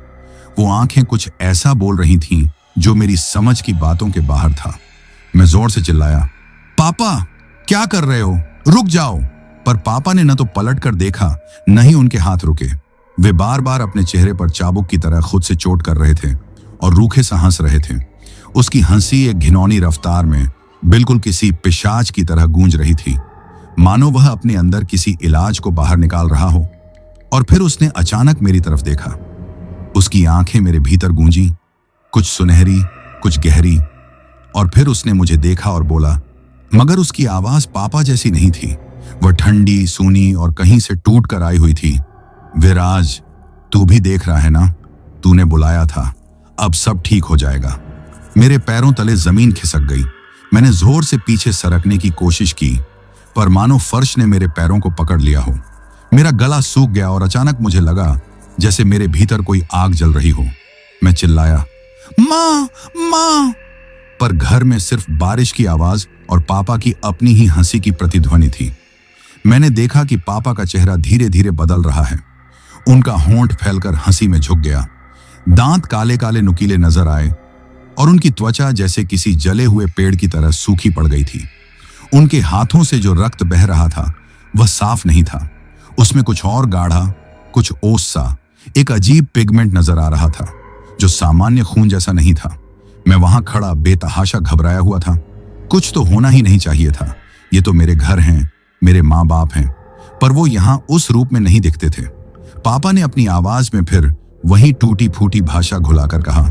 वो आंखें कुछ ऐसा बोल रही थीं जो मेरी समझ की बातों के बाहर था। मैं जोर से चिल्लाया, पापा क्या कर रहे हो, रुक जाओ। पर पापा ने न तो पलट कर देखा, न ही उनके हाथ रुके। वे बार बार अपने चेहरे पर चाबुक की तरह खुद से चोट कर रहे थे और रूखे सा हंस रहे थे। उसकी हंसी एक घिनौनी रफ्तार में बिल्कुल किसी पिशाच की तरह गूंज रही थी, मानो वह अपने अंदर किसी इलाज को बाहर निकाल रहा हो। और फिर उसने अचानक मेरी तरफ देखा। उसकी आंखें मेरे भीतर गूंजी, कुछ सुनहरी, कुछ गहरी। और फिर उसने मुझे देखा और बोला, मगर उसकी आवाज पापा जैसी नहीं थी। वह ठंडी, सूनी और कहीं से टूट कर आई हुई थी। विराज, तू भी देख रहा है ना, तूने बुलाया था, अब सब ठीक हो जाएगा। मेरे पैरों तले जमीन खिसक गई। मैंने जोर से पीछे सरकने की कोशिश की, पर मानो फर्श ने मेरे पैरों को पकड़ लिया हो। मेरा गला सूख गया और अचानक मुझे लगा जैसे मेरे भीतर कोई आग जल रही हो। मैं चिल्लाया, माँ, माँ। पर घर में सिर्फ बारिश की आवाज और पापा की अपनी ही हंसी की प्रतिध्वनि थी। मैंने देखा कि पापा का चेहरा धीरे धीरे बदल रहा है। उनका होंठ फैलकर हंसी में झुक गया, दांत काले काले नुकीले नजर आए और उनकी त्वचा जैसे किसी जले हुए पेड़ की तरह सूखी पड़ गई थी। उनके हाथों से जो रक्त बह रहा था वह साफ नहीं था, उसमें कुछ और गाढ़ा, कुछ ओस सा, एक अजीब पिगमेंट नजर आ रहा था जो सामान्य खून जैसा नहीं था। मैं वहां खड़ा बेतहाशा घबराया हुआ था। कुछ तो होना ही नहीं चाहिए था। ये तो मेरे घर हैं, मेरे माँ बाप हैं, पर वो यहाँ उस रूप में नहीं दिखते थे। पापा ने अपनी आवाज में फिर वही टूटी फूटी भाषा घुलाकर कहा,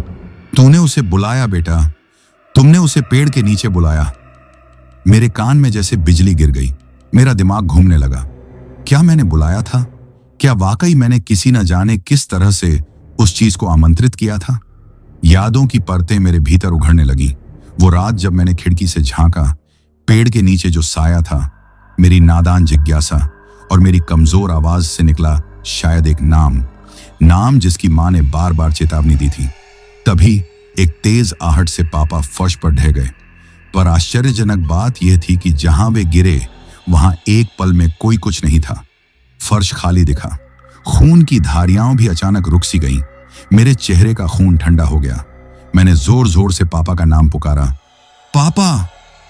तूने उसे बुलाया बेटा, तुमने उसे पेड़ के नीचे बुलाया। मेरे कान में जैसे बिजली गिर गई। मेरा दिमाग घूमने लगा। क्या मैंने बुलाया था? क्या वाकई मैंने किसी न जाने किस तरह से उस चीज को आमंत्रित किया था? यादों की परतें मेरे भीतर उघड़ने लगी। वो रात जब मैंने खिड़की से झांका, पेड़ के नीचे जो साया था, मेरी नादान जिज्ञासा और मेरी कमजोर आवाज से निकला शायद एक नाम जिसकी मां ने बार बार चेतावनी दी थी। तभी एक तेज आहट से पापा फर्श पर ढह गए। पर आश्चर्यजनक बात यह थी कि जहां वे गिरे वहां एक पल में कोई कुछ नहीं था। फर्श खाली दिखा। खून की धारियां भी अचानक रुक सी गईं। मेरे चेहरे का खून ठंडा हो गया। मैंने जोर जोर से पापा का नाम पुकारा, पापा,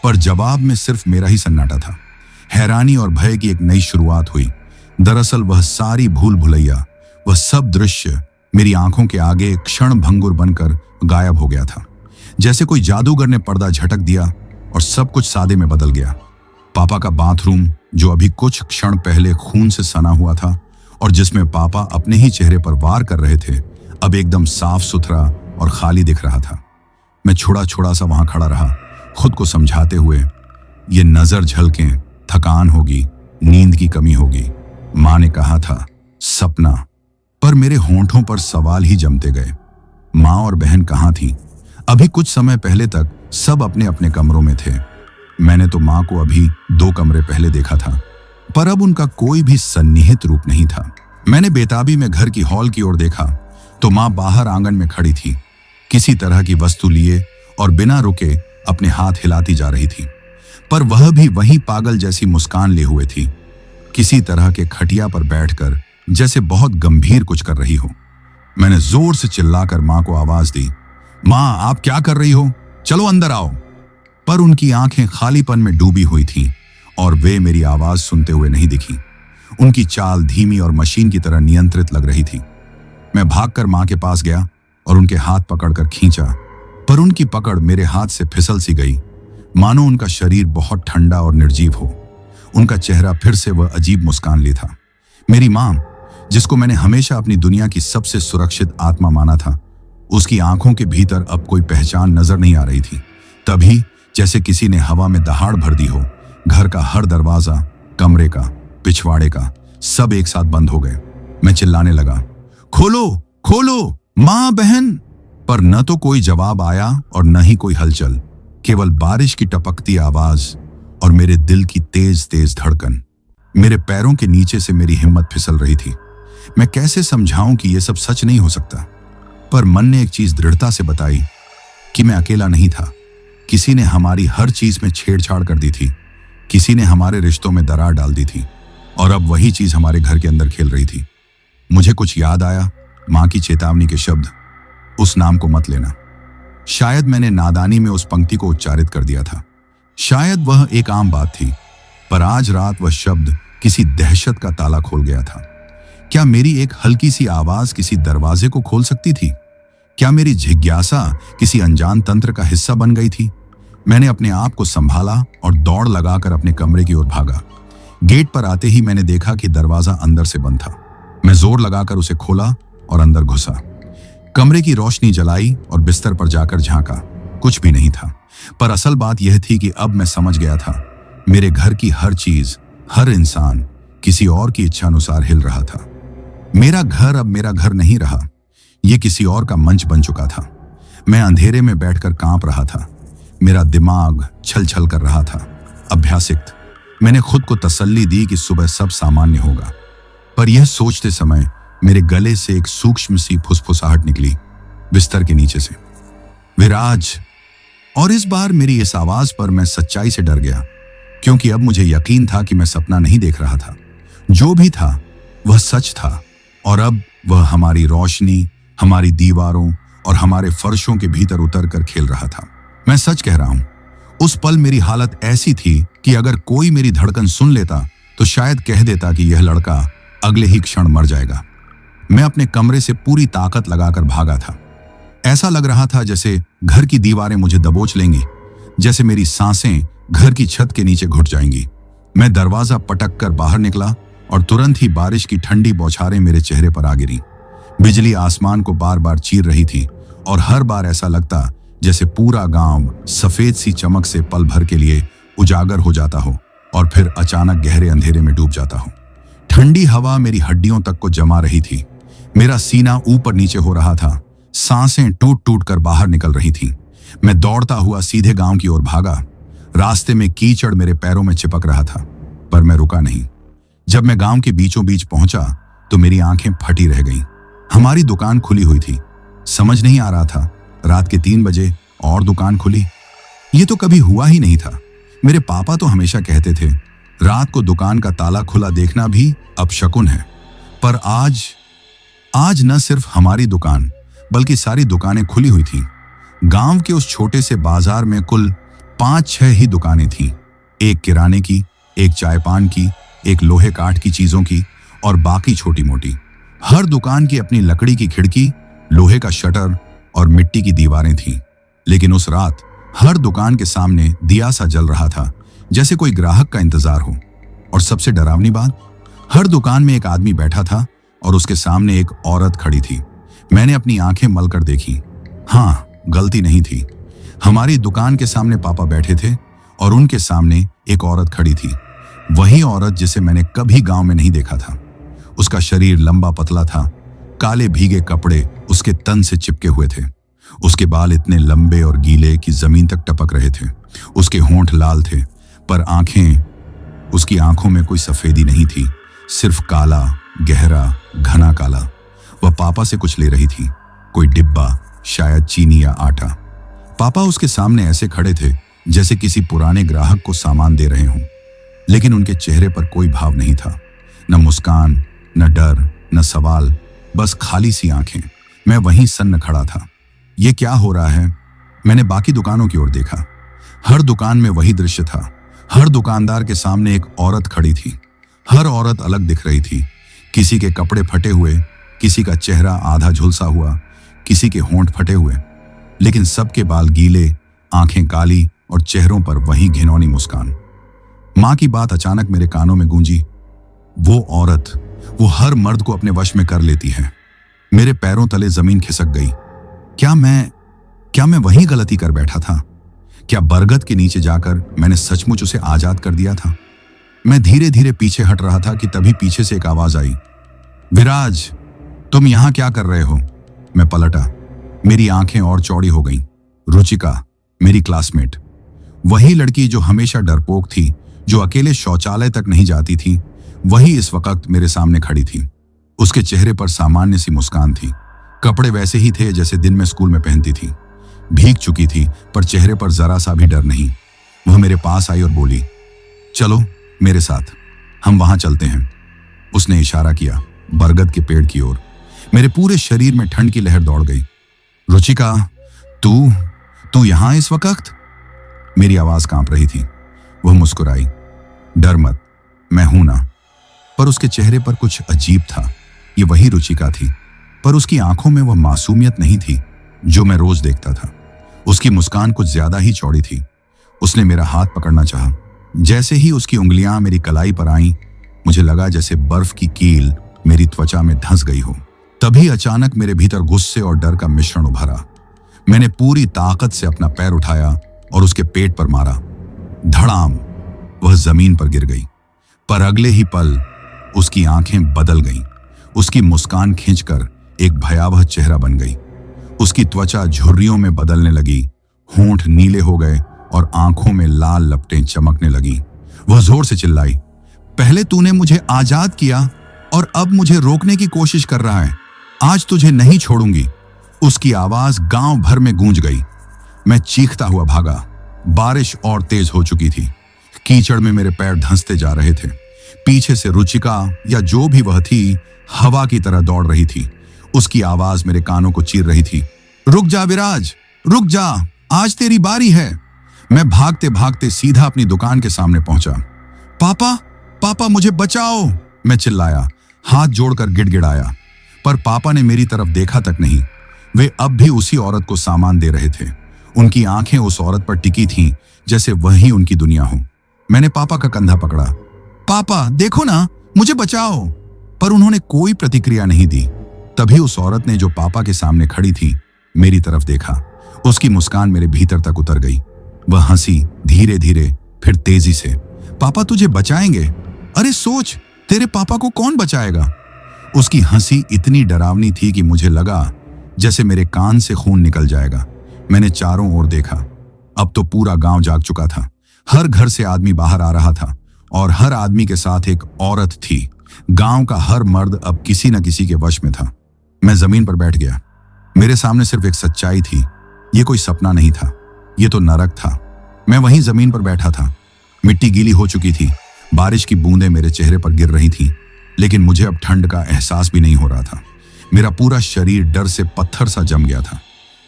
पर जवाब में सिर्फ मेरा ही सन्नाटा था। हैरानी और भय की एक नई शुरुआत हुई। दरअसल वह सारी भूल भुलैया, वह सब दृश्य मेरी आंखों के आगे क्षण भंगुर बनकर गायब हो गया था। जैसे कोई जादूगर ने पर्दा झटक दिया और सब कुछ सादे में बदल गया। पापा का बाथरूम, जो अभी कुछ क्षण पहले खून से सना हुआ था और जिसमें पापा अपने ही चेहरे पर वार कर रहे थे, अब एकदम साफ सुथरा और खाली दिख रहा था। मैं छोड़ा छोड़ा सा वहां खड़ा रहा, खुद को समझाते हुए, ये नजर झलकें, थकान होगी, नींद की कमी होगी। मां ने कहा था सपना, पर मेरे होंठों पर सवाल ही जमते गए। मां और बहन कहाँ थीं? अभी कुछ समय पहले तक सब अपने अपने कमरों में थे। मैंने तो मां को अभी 2 कमरे पहले देखा था, पर अब उनका कोई भी सन्निहित रूप नहीं था। मैंने बेताबी में घर की हॉल की ओर देखा तो मां बाहर आंगन में खड़ी थी, किसी तरह की वस्तु लिए और बिना रुके अपने हाथ हिलाती जा रही थी। पर वह भी वही पागल जैसी मुस्कान लिए हुए थी, किसी तरह के खटिया पर बैठकर जैसे बहुत गंभीर कुछ कर रही हो। मैंने जोर से चिल्लाकर मां को आवाज दी, मां, आप क्या कर रही हो? चलो अंदर आओ। पर उनकी आंखें खालीपन में डूबी हुई थीं और वे मेरी आवाज सुनते हुए नहीं दिखी। उनकी चाल धीमी और मशीन की तरह नियंत्रित लग रही थी। मैं भागकर मां के पास गया और उनके हाथ पकड़कर खींचा, पर उनकी पकड़ मेरे हाथ से फिसल सी गई, मानो उनका शरीर बहुत ठंडा और निर्जीव हो। उनका चेहरा फिर से वह अजीब मुस्कान लिए था। मेरी मां, जिसको मैंने हमेशा अपनी दुनिया की सबसे सुरक्षित आत्मा माना था, उसकी आंखों के भीतर अब कोई पहचान नजर नहीं आ रही थी। तभी जैसे किसी ने हवा में दहाड़ भर दी हो, घर का हर दरवाजा, कमरे का, पिछवाड़े का, सब एक साथ बंद हो गए। मैं चिल्लाने लगा, खोलो खोलो मां बहन। पर न तो कोई जवाब आया और न ही कोई हलचल, केवल बारिश की टपकती आवाज और मेरे दिल की तेज तेज धड़कन। मेरे पैरों के नीचे से मेरी हिम्मत फिसल रही थी। मैं कैसे समझाऊं कि यह सब सच नहीं हो सकता, पर मन ने एक चीज दृढ़ता से बताई कि मैं अकेला नहीं था। किसी ने हमारी हर चीज में छेड़छाड़ कर दी थी, किसी ने हमारे रिश्तों में दरार डाल दी थी, और अब वही चीज हमारे घर के अंदर खेल रही थी। मुझे कुछ याद आया, मां की चेतावनी के शब्द, उस नाम को मत लेना। शायद मैंने नादानी में उस पंक्ति को उच्चारित कर दिया था। शायद वह एक आम बात थी, पर आज रात वह शब्द किसी दहशत का ताला खोल गया था। क्या मेरी एक हल्की सी आवाज किसी दरवाजे को खोल सकती थी? क्या मेरी जिज्ञासा किसी अनजान तंत्र का हिस्सा बन गई थी? मैंने अपने आप को संभाला और दौड़ लगाकर अपने कमरे की ओर भागा। गेट पर आते ही मैंने देखा कि दरवाजा अंदर से बंद था। मैं जोर लगाकर उसे खोला और अंदर घुसा। कमरे की रोशनी जलाई और बिस्तर पर जाकर झांका। कुछ भी नहीं था, पर असल बात यह थी कि अब मैं समझ गया था। मेरे घर की हर चीज, हर इंसान किसी और की इच्छा अनुसार हिल रहा था। मेरा घर अब मेरा घर नहीं रहा, यह किसी और का मंच बन चुका था। मैं अंधेरे में बैठकर कांप रहा था। मेरा दिमाग छल छल कर रहा था। अभ्यासित मैंने खुद को तसल्ली दी कि सुबह सब सामान्य होगा, पर यह सोचते समय मेरे गले से एक सूक्ष्म सी फुसफुसाहट निकली, बिस्तर के नीचे से, विराज। और इस बार मेरी इस आवाज पर मैं सच्चाई से डर गया, क्योंकि अब मुझे यकीन था कि मैं सपना नहीं देख रहा था। जो भी था वह सच था, और अब वह हमारी रोशनी, हमारी दीवारों और हमारे फर्शों के भीतर उतर कर खेल रहा था। मैं सच कह रहा हूं, उस पल मेरी हालत ऐसी थी कि अगर कोई मेरी धड़कन सुन लेता तो शायद कह देता कि यह लड़का अगले ही क्षण मर जाएगा। मैं अपने कमरे से पूरी ताकत लगाकर भागा था। ऐसा लग रहा था जैसे घर की दीवारें मुझे दबोच लेंगी, जैसे मेरी सांसें घर की छत के नीचे घुट जाएंगी। मैं दरवाजा पटक कर बाहर निकला और तुरंत ही बारिश की ठंडी बौछारें मेरे चेहरे पर आ गिरी। बिजली आसमान को बार बार चीर रही थी और हर बार ऐसा लगता जैसे पूरा गांव सफेद सी चमक से पल भर के लिए उजागर हो जाता हो और फिर अचानक गहरे अंधेरे में डूब जाता हो। ठंडी हवा मेरी हड्डियों तक को जमा रही थी। मेरा सीना ऊपर नीचे हो रहा था। सांसें टूट टूट कर बाहर निकल रही थीं। मैं दौड़ता हुआ सीधे गांव की ओर भागा। रास्ते में कीचड़ मेरे पैरों में चिपक रहा था, पर मैं रुका नहीं। जब मैं गांव के बीचों बीच पहुंचा तो मेरी आंखें फटी रह गईं। हमारी दुकान खुली हुई थी। समझ नहीं आ रहा था, रात के 3 बजे और दुकान खुली, ये तो कभी हुआ ही नहीं था। मेरे पापा तो हमेशा कहते थे, रात को दुकान का ताला खुला देखना भी अपशकुन है। पर आज न सिर्फ हमारी दुकान बल्कि सारी दुकानें खुली हुई थीं। गांव के उस छोटे से बाजार में कुल 5-6 ही दुकानें थीं। एक किराने की, एक चाय पान की, एक लोहे काठ की चीजों की और बाकी छोटी मोटी। हर दुकान की अपनी लकड़ी की खिड़की, लोहे का शटर और मिट्टी की दीवारें थीं। लेकिन उस रात हर दुकान के सामने दिया सा जल रहा था, जैसे कोई ग्राहक का इंतजार हो। और सबसे डरावनी बात, हर दुकान में एक आदमी बैठा था और उसके सामने एक औरत खड़ी थी। मैंने अपनी आंखें मलकर देखी। हाँ, गलती नहीं थी। हमारी दुकान के सामने पापा बैठे थे और उनके सामने एक औरत खड़ी थी। वही औरत जिसे मैंने कभी गांव में नहीं देखा था। उसका शरीर लंबा पतला था, काले भीगे कपड़े उसके तन से चिपके हुए थे। उसके बाल इतने लंबे और गीले कि जमीन तक टपक रहे थे। उसके होंठ लाल थे, पर उसकी आंखों में कोई सफेदी नहीं थी, सिर्फ काला, गहरा, घना काला। वह पापा से कुछ ले रही थी, कोई डिब्बा, शायद चीनी या आटा। पापा उसके सामने ऐसे खड़े थे जैसे किसी पुराने ग्राहक को सामान दे रहे हों, लेकिन उनके चेहरे पर कोई भाव नहीं था, न मुस्कान, न डर, न सवाल, बस खाली सी आंखें। मैं वहीं सन्न खड़ा था। ये क्या हो रहा है? मैंने बाकी दुकानों की ओर देखा। हर दुकान में वही दृश्य था। हर दुकानदार के सामने एक औरत खड़ी थी। हर औरत अलग दिख रही थी। किसी के कपड़े फटे हुए, किसी का चेहरा आधा झुलसा हुआ, किसी के होंठ फटे हुए, लेकिन सबके बाल गीले, आंखें काली और चेहरों पर वही घिनौनी मुस्कान। मां की बात अचानक मेरे कानों में गूंजी। वो औरत, वो हर मर्द को अपने वश में कर लेती है। मेरे पैरों तले जमीन खिसक गई। क्या मैं वही गलती कर बैठा था? क्या बरगद के नीचे जाकर मैंने सचमुच उसे आजाद कर दिया था? मैं धीरे धीरे पीछे हट रहा था कि तभी पीछे से एक आवाज आई, विराज, तुम यहां क्या कर रहे हो? मैं पलटा। मेरी आंखें और चौड़ी हो गईं। रुचिका, मेरी क्लासमेट, वही लड़की जो हमेशा डरपोक थी, जो अकेले शौचालय तक नहीं जाती थी, वही इस वक्त मेरे सामने खड़ी थी। उसके चेहरे पर सामान्य सी मुस्कान थी। कपड़े वैसे ही थे जैसे दिन में स्कूल में पहनती थी। भीग चुकी थी पर चेहरे पर जरा सा भी डर नहीं। वह मेरे पास आई और बोली, चलो मेरे साथ, हम वहां चलते हैं। उसने इशारा किया बरगद के पेड़ की ओर। मेरे पूरे शरीर में ठंड की लहर दौड़ गई। रुचिका, तू यहां इस वक्त? मेरी आवाज कांप रही थी। वह मुस्कुराई, डर मत, मैं हूं ना। पर उसके चेहरे पर कुछ अजीब था। ये वही रुचिका थी, पर उसकी आंखों में वह मासूमियत नहीं थी जो मैं रोज देखता था। उसकी मुस्कान कुछ ज्यादा ही चौड़ी थी। उसने मेरा हाथ पकड़ना चाहा। जैसे ही उसकी उंगलियां मेरी कलाई पर आईं, मुझे लगा जैसे बर्फ की कील मेरी त्वचा में धंस गई हो। तभी अचानक मेरे भीतर गुस्से और डर का मिश्रण उभरा। मैंने पूरी ताकत से अपना पैर उठाया और उसके पेट पर मारा। धड़ाम, वह जमीन पर गिर गई। पर अगले ही पल उसकी आंखें बदल गईं। उसकी मुस्कान खींचकर एक भयावह चेहरा बन गई। उसकी त्वचा झुर्रियों में बदलने लगी, होंठ नीले हो गए और आंखों में लाल लपटें चमकने लगी। वह जोर से चिल्लाई, पहले तूने मुझे आजाद किया और अब मुझे रोकने की कोशिश कर रहा है। आज तुझे नहीं छोड़ूंगी। उसकी आवाज गांव भर में गूंज गई। मैं चीखता हुआ भागा। बारिश और तेज हो चुकी थी। कीचड़ में मेरे पैर धंसते जा रहे थे। पीछे से रुचिका या जो भी वह थी, हवा की तरह दौड़ रही थी। उसकी आवाज मेरे कानों को चीर रही थी, रुक जा विराज, रुक जा, आज तेरी बारी है। मैं भागते भागते सीधा अपनी दुकान के सामने पहुंचा। पापा, मुझे बचाओ, मैं चिल्लाया, हाथ जोड़कर गिड़गिड़ाया। पर पापा ने मेरी तरफ देखा तक नहीं। वे अब भी उसी औरत को सामान दे रहे थे। उनकी आंखें उस औरत पर टिकी थीं जैसे वही उनकी दुनिया हो। मैंने पापा का कंधा पकड़ा। पापा देखो ना, मुझे बचाओ। पर उन्होंने कोई प्रतिक्रिया नहीं दी। तभी उस औरत ने, जो पापा के सामने खड़ी थी, मेरी तरफ देखा। उसकी मुस्कान मेरे भीतर तक उतर गई। वह हंसी, धीरे धीरे, फिर तेजी से। पापा तुझे बचाएंगे? अरे सोच, तेरे पापा को कौन बचाएगा? उसकी हंसी इतनी डरावनी थी कि मुझे लगा जैसे मेरे कान से खून निकल जाएगा। मैंने चारों ओर देखा। अब तो पूरा गांव जाग चुका था। हर घर से आदमी बाहर आ रहा था और हर आदमी के साथ एक औरत थी। गांव का हर मर्द अब किसी न किसी के वश में था। मैं जमीन पर बैठ गया। मेरे सामने सिर्फ एक सच्चाई थी। ये कोई सपना नहीं था, ये तो नरक था। मैं वहीं जमीन पर बैठा था। मिट्टी गीली हो चुकी थी। बारिश की बूंदें मेरे चेहरे पर गिर रही थीं, लेकिन मुझे अब ठंड का एहसास भी नहीं हो रहा था। मेरा पूरा शरीर डर से पत्थर सा जम गया था।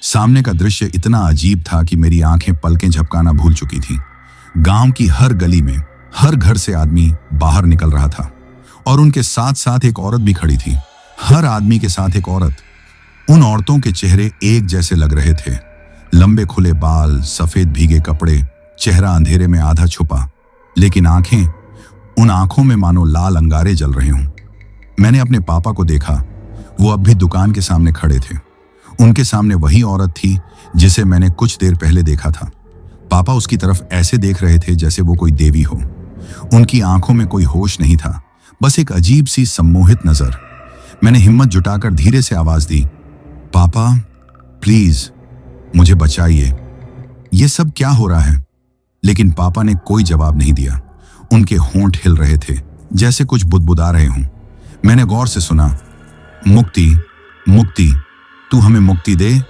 सामने का दृश्य इतना अजीब था कि मेरी आंखें पलकें झपकाना भूल चुकी थी। गांव की हर गली में, हर घर से आदमी बाहर निकल रहा था और उनके साथ साथ एक औरत भी खड़ी थी। हर आदमी के साथ एक औरत। उन औरतों के चेहरे एक जैसे लग रहे थे। लंबे खुले बाल, सफेद भीगे कपड़े, चेहरा अंधेरे में आधा छुपा, लेकिन आंखें, उन आंखों में मानो लाल अंगारे जल रहे हों। मैंने अपने पापा को देखा। वो अब भी दुकान के सामने खड़े थे। उनके सामने वही औरत थी जिसे मैंने कुछ देर पहले देखा था। पापा उसकी तरफ ऐसे देख रहे थे जैसे वो कोई देवी हो। उनकी आंखों में कोई होश नहीं था, बस एक अजीब सी सम्मोहित नजर। मैंने हिम्मत जुटाकर धीरे से आवाज दी, पापा प्लीज मुझे बचाइए, ये सब क्या हो रहा है? लेकिन पापा ने कोई जवाब नहीं दिया। उनके होंठ हिल रहे थे, जैसे कुछ बुदबुदा रहे हों। मैंने गौर से सुना, मुक्ति, मुक्ति, तू हमें मुक्ति दे।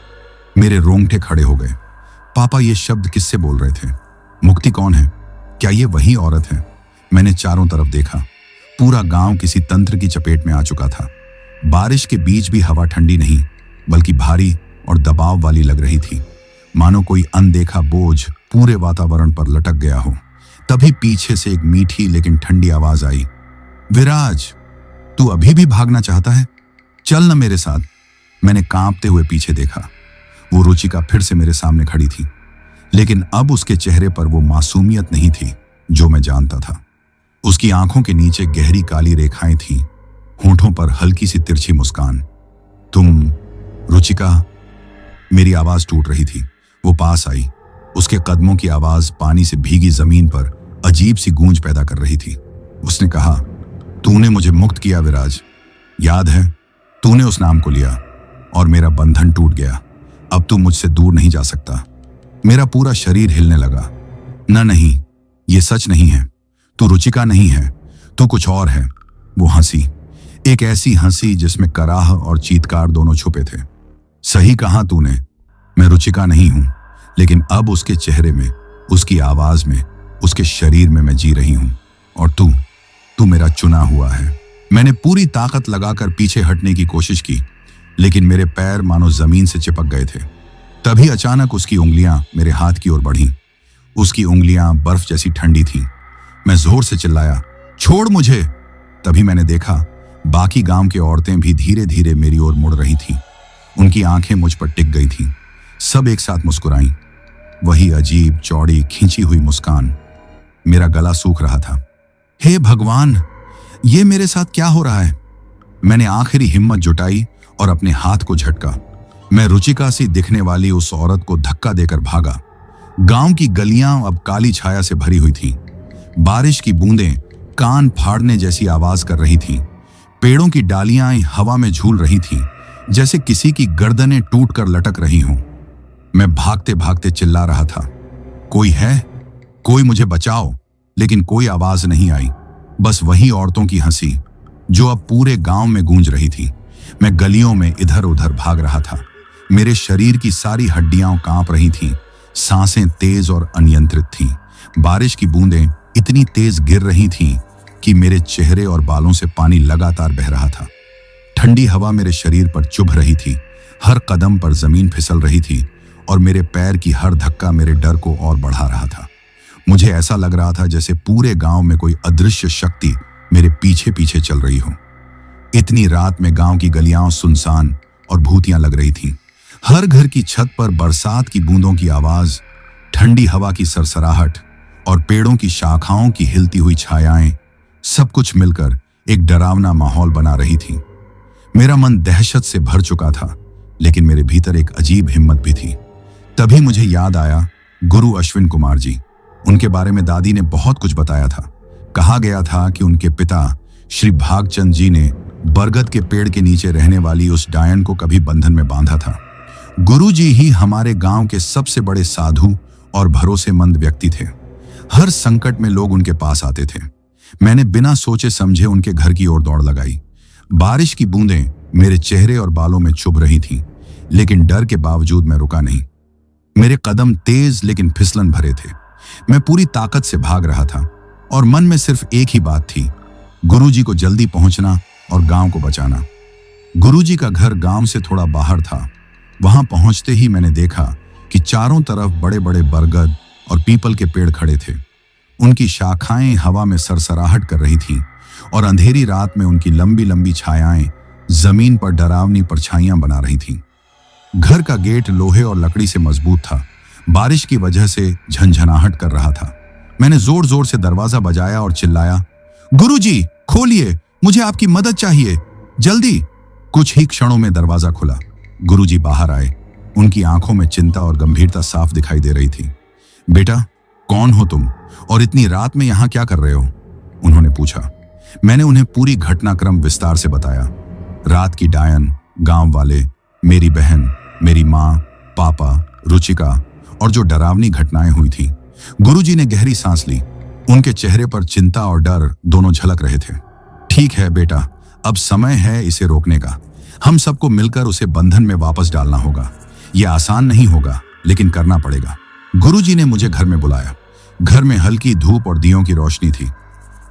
मेरे रोंगटे खड़े हो गए। पापा ये शब्द किससे बोल रहे थे? मुक्ति कौन है? क्या ये वही औरत है? मैंने चारों तरफ देखा। पूरा गांव किसी तंत्र की चपेट में आ चुका था। बारिश के बीच भी हवा ठंडी नहीं, बल्कि भारी और दबाव वाली लग रही थी, मानो कोई अनदेखा बोझ पूरे वातावरण पर लटक गया हो। तभी पीछे से एक मीठी लेकिन ठंडी आवाज आई, विराज, तू अभी भी भागना चाहता है? चल न मेरे साथ। मैंने कांपते हुए पीछे देखा। वो रुचिका फिर से मेरे सामने खड़ी थी, लेकिन अब उसके चेहरे पर वो मासूमियत नहीं थी जो मैं जानता था। उसकी आंखों के नीचे गहरी काली रेखाएं थीं, होंठों पर हल्की सी तिरछी मुस्कान। तुम रुचिका? मेरी आवाज टूट रही थी। वो पास आई। उसके कदमों की आवाज पानी से भीगी जमीन पर अजीब सी गूंज पैदा कर रही थी। उसने कहा, तूने मुझे मुक्त किया विराज, याद है? तूने उस नाम को लिया और मेरा बंधन टूट गया। अब तू मुझसे दूर नहीं जा सकता। मेरा पूरा शरीर हिलने लगा। नहीं, ये सच नहीं है। तू रुचिका नहीं है, तू कुछ और है। वो हंसी, एक ऐसी हंसी जिसमें कराह और चीत्कार दोनों छुपे थे। सही कहा तूने, मैं रुचिका नहीं हूं, लेकिन अब उसके चेहरे में, उसकी आवाज में, उसके शरीर में मैं जी रही हूं। और तू मेरा चुना हुआ है। मैंने पूरी ताकत लगाकर पीछे हटने की कोशिश की, लेकिन मेरे पैर मानो जमीन से चिपक गए थे। तभी अचानक उसकी उंगलियां मेरे हाथ की ओर बढ़ीं। उसकी उंगलियां बर्फ जैसी ठंडी थीं। मैं जोर से चिल्लाया, छोड़ मुझे। तभी मैंने देखा बाकी गांव की औरतें भी धीरे धीरे मेरी ओर मुड़ रही थीं। उनकी आंखें मुझ पर टिक गई थीं। सब एक साथ मुस्कुराईं। वही अजीब चौड़ी खींची हुई मुस्कान। मेरा गला सूख रहा था। हे भगवान, ये मेरे साथ क्या हो रहा है? मैंने आखिरी हिम्मत जुटाई और अपने हाथ को झटका। मैं रुचिका सी दिखने वाली उस औरत को धक्का देकर भागा। गांव की गलियां अब काली छाया से भरी हुई थीं। बारिश की बूंदें कान फाड़ने जैसी आवाज कर रही थीं। पेड़ों की डालियां हवा में झूल रही थीं, जैसे किसी की गर्दनें टूटकर लटक रही हों। मैं भागते भागते चिल्ला रहा था, कोई है? कोई मुझे बचाओ। लेकिन कोई आवाज नहीं आई। बस वही औरतों की हंसी जो अब पूरे गांव में गूंज रही थी। मैं गलियों में इधर उधर भाग रहा था। मेरे शरीर की सारी हड्डियां कांप रही थीं। सांसें तेज और अनियंत्रित थीं। बारिश की बूंदें इतनी तेज गिर रही थीं कि मेरे चेहरे और बालों से पानी लगातार बह रहा था। ठंडी हवा मेरे शरीर पर चुभ रही थी। हर कदम पर जमीन फिसल रही थी और मेरे पैर की हर धक्का मेरे डर को और बढ़ा रहा था। मुझे ऐसा लग रहा था जैसे पूरे गांव में कोई अदृश्य शक्ति मेरे पीछे पीछे चल रही हो। इतनी रात में गांव की गलियां सुनसान और भूतियां लग रही थीं। हर घर की छत पर बरसात की बूंदों की आवाज, ठंडी हवा की सरसराहट और पेड़ों की शाखाओं की हिलती हुई छायाएं, सब कुछ मिलकर एक डरावना माहौल बना रही थी। मेरा मन दहशत से भर चुका था, लेकिन मेरे भीतर एक अजीब हिम्मत भी थी। तभी मुझे याद आया गुरु अश्विन कुमार जी। उनके बारे में दादी ने बहुत कुछ बताया था। कहा गया था कि उनके पिता श्री भागचंद जी ने बरगद के पेड़ के नीचे रहने वाली उस डायन को कभी बंधन में बांधा था। गुरुजी ही हमारे गांव के सबसे बड़े साधु और भरोसेमंद व्यक्ति थे। हर संकट में लोग उनके पास आते थे। मैंने बिना सोचे समझे उनके घर की ओर दौड़ लगाई। बारिश की बूंदें मेरे चेहरे और बालों में चुभ रही थीं, लेकिन डर के बावजूद मैं रुका नहीं। मेरे कदम तेज लेकिन फिसलन भरे थे। मैं पूरी ताकत से भाग रहा था और मन में सिर्फ एक ही बात थी, गुरुजी को जल्दी पहुंचना और गांव को बचाना। गुरुजी का घर गांव से थोड़ा बाहर था। वहां पहुंचते ही मैंने देखा कि चारों तरफ बड़े बड़े बरगद और पीपल के पेड़ खड़े थे। उनकी शाखाएं हवा में सरसराहट कर रही थीं और अंधेरी रात में उनकी लंबी लंबी छायाएं जमीन पर डरावनी परछाइयां बना रही थीं। घर का गेट लोहे और लकड़ी से मजबूत था। बारिश की वजह से झंझनाहट कर रहा था। मैंने जोर जोर से दरवाजा बजाया और चिल्लाया, गुरुजी खोलिए, मुझे आपकी मदद चाहिए, जल्दी। कुछ ही क्षणों में दरवाजा खुला। गुरुजी बाहर आए। उनकी आंखों में चिंता और गंभीरता साफ दिखाई दे रही थी। बेटा, कौन हो तुम और इतनी रात में यहां क्या कर रहे हो? उन्होंने पूछा। मैंने उन्हें पूरी घटनाक्रम विस्तार से बताया। रात की डायन, गांव वाले, मेरी बहन, मेरी माँ, पापा, रुचिका और जो डरावनी घटनाएं हुई थी। गुरुजी ने गहरी सांस ली। उनके चेहरे पर चिंता और डर दोनों झलक रहे थे। ठीक है बेटा, अब समय है इसे रोकने का। हम सबको मिलकर उसे बंधन में वापस डालना होगा। यह आसान नहीं होगा, लेकिन करना पड़ेगा। गुरुजी ने मुझे घर में बुलाया। घर में हल्की धूप और दियों की रोशनी थी।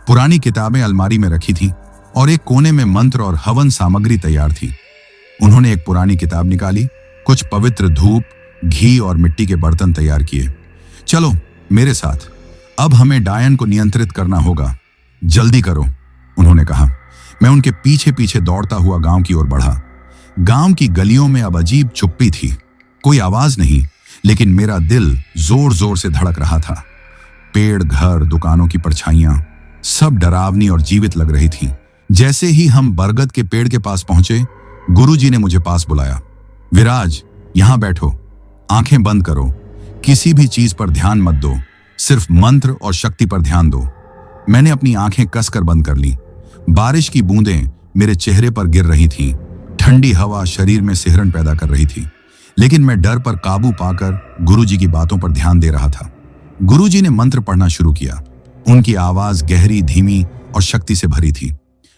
पुरानी किताबें अलमारी में रखी थीं और एक कोने में मंत्र और हवन सामग्री तैयार थी। उन्होंने एक पुरानी किताब निकाली, कुछ पवित्र धूप, घी और मिट्टी के बर्तन तैयार किए। चलो मेरे साथ, अब हमें डायन को नियंत्रित करना होगा। जल्दी करो, उन्होंने कहा। मैं उनके पीछे पीछे दौड़ता हुआ गांव की ओर बढ़ा। गांव की गलियों में अब अजीब चुप्पी थी। कोई आवाज नहीं, लेकिन मेरा दिल जोर जोर से धड़क रहा था। पेड़, घर, दुकानों की परछाइयां सब डरावनी और जीवित लग रही थीं। जैसे ही हम बरगद के पेड़ के पास पहुंचे, गुरुजी ने मुझे पास बुलाया। विराज, यहां बैठो, आंखें बंद करो, किसी भी चीज पर ध्यान मत दो, सिर्फ मंत्र और शक्ति पर ध्यान दो। मैंने अपनी आंखें कसकर बंद कर ली। बारिश की बूंदें मेरे चेहरे पर गिर रही थीं। ठंडी हवा शरीर में सिहरन पैदा कर रही थी, लेकिन मैं डर पर काबू पाकर गुरुजी की बातों पर ध्यान दे रहा था। गुरुजी ने मंत्र पढ़ना शुरू किया। उनकी आवाज गहरी, धीमी और शक्ति से भरी थी।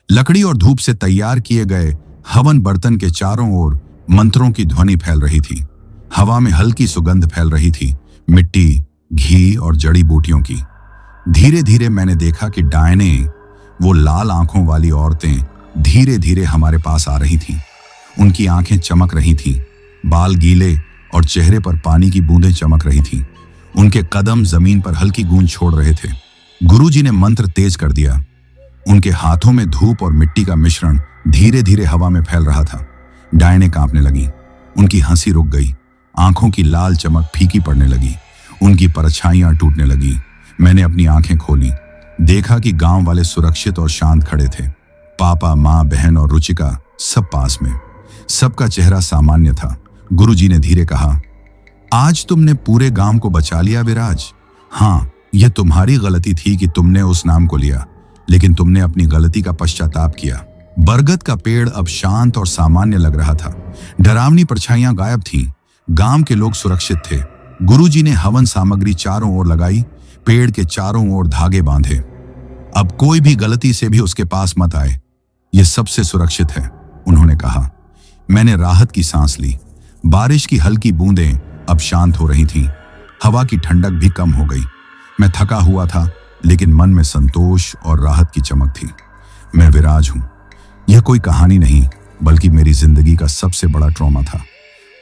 लकड़ी और धूप से तैयार किए गए हवन बर्तन के चारों ओर मंत्रों की ध्वनि फैल रही थी। हवा में हल्की सुगंध फैल रही थी, मिट्टी, घी और जड़ी बूटियों की। धीरे धीरे मैंने देखा कि डायने, वो लाल आंखों वाली औरतें, धीरे धीरे हमारे पास आ रही थीं। उनकी आंखें चमक रही थीं, बाल गीले और चेहरे पर पानी की बूंदें चमक रही थीं। उनके कदम जमीन पर हल्की गूंज छोड़ रहे थे। गुरुजी ने मंत्र तेज कर दिया। उनके हाथों में धूप और मिट्टी का मिश्रण धीरे धीरे हवा में फैल रहा था। डायने कांपने लगी। उनकी हंसी रुक गई। आंखों की लाल चमक फीकी पड़ने लगी। उनकी परछाइयां टूटने लगी। मैंने अपनी आंखें खोली। देखा कि गांव वाले सुरक्षित और शांत खड़े थे। पापा, माँ, बहन और रुचिका सब पास में। सबका चेहरा सामान्य था। गुरुजी ने धीरे कहा, आज तुमने पूरे गांव को बचा लिया विराज। हाँ, यह तुम्हारी गलती थी कि तुमने उस नाम को लिया, लेकिन तुमने अपनी गलती का पश्चाताप किया। बरगद का पेड़ अब शांत और सामान्य लग रहा था। डरावनी परछाइयां गायब थीं। गांव के लोग सुरक्षित थे। गुरुजी ने हवन सामग्री चारों ओर लगाई। पेड़ के चारों ओर धागे बांधे। अब कोई भी गलती से भी उसके पास मत आए। यह सबसे सुरक्षित है, उन्होंने कहा। मैंने राहत की सांस ली। बारिश की हल्की बूंदें अब शांत हो रही थीं। हवा की ठंडक भी कम हो गई। मैं थका हुआ था, लेकिन मन में संतोष और राहत की चमक थी। मैं विराज हूं। यह कोई कहानी नहीं, बल्कि मेरी जिंदगी का सबसे बड़ा ट्रॉमा था।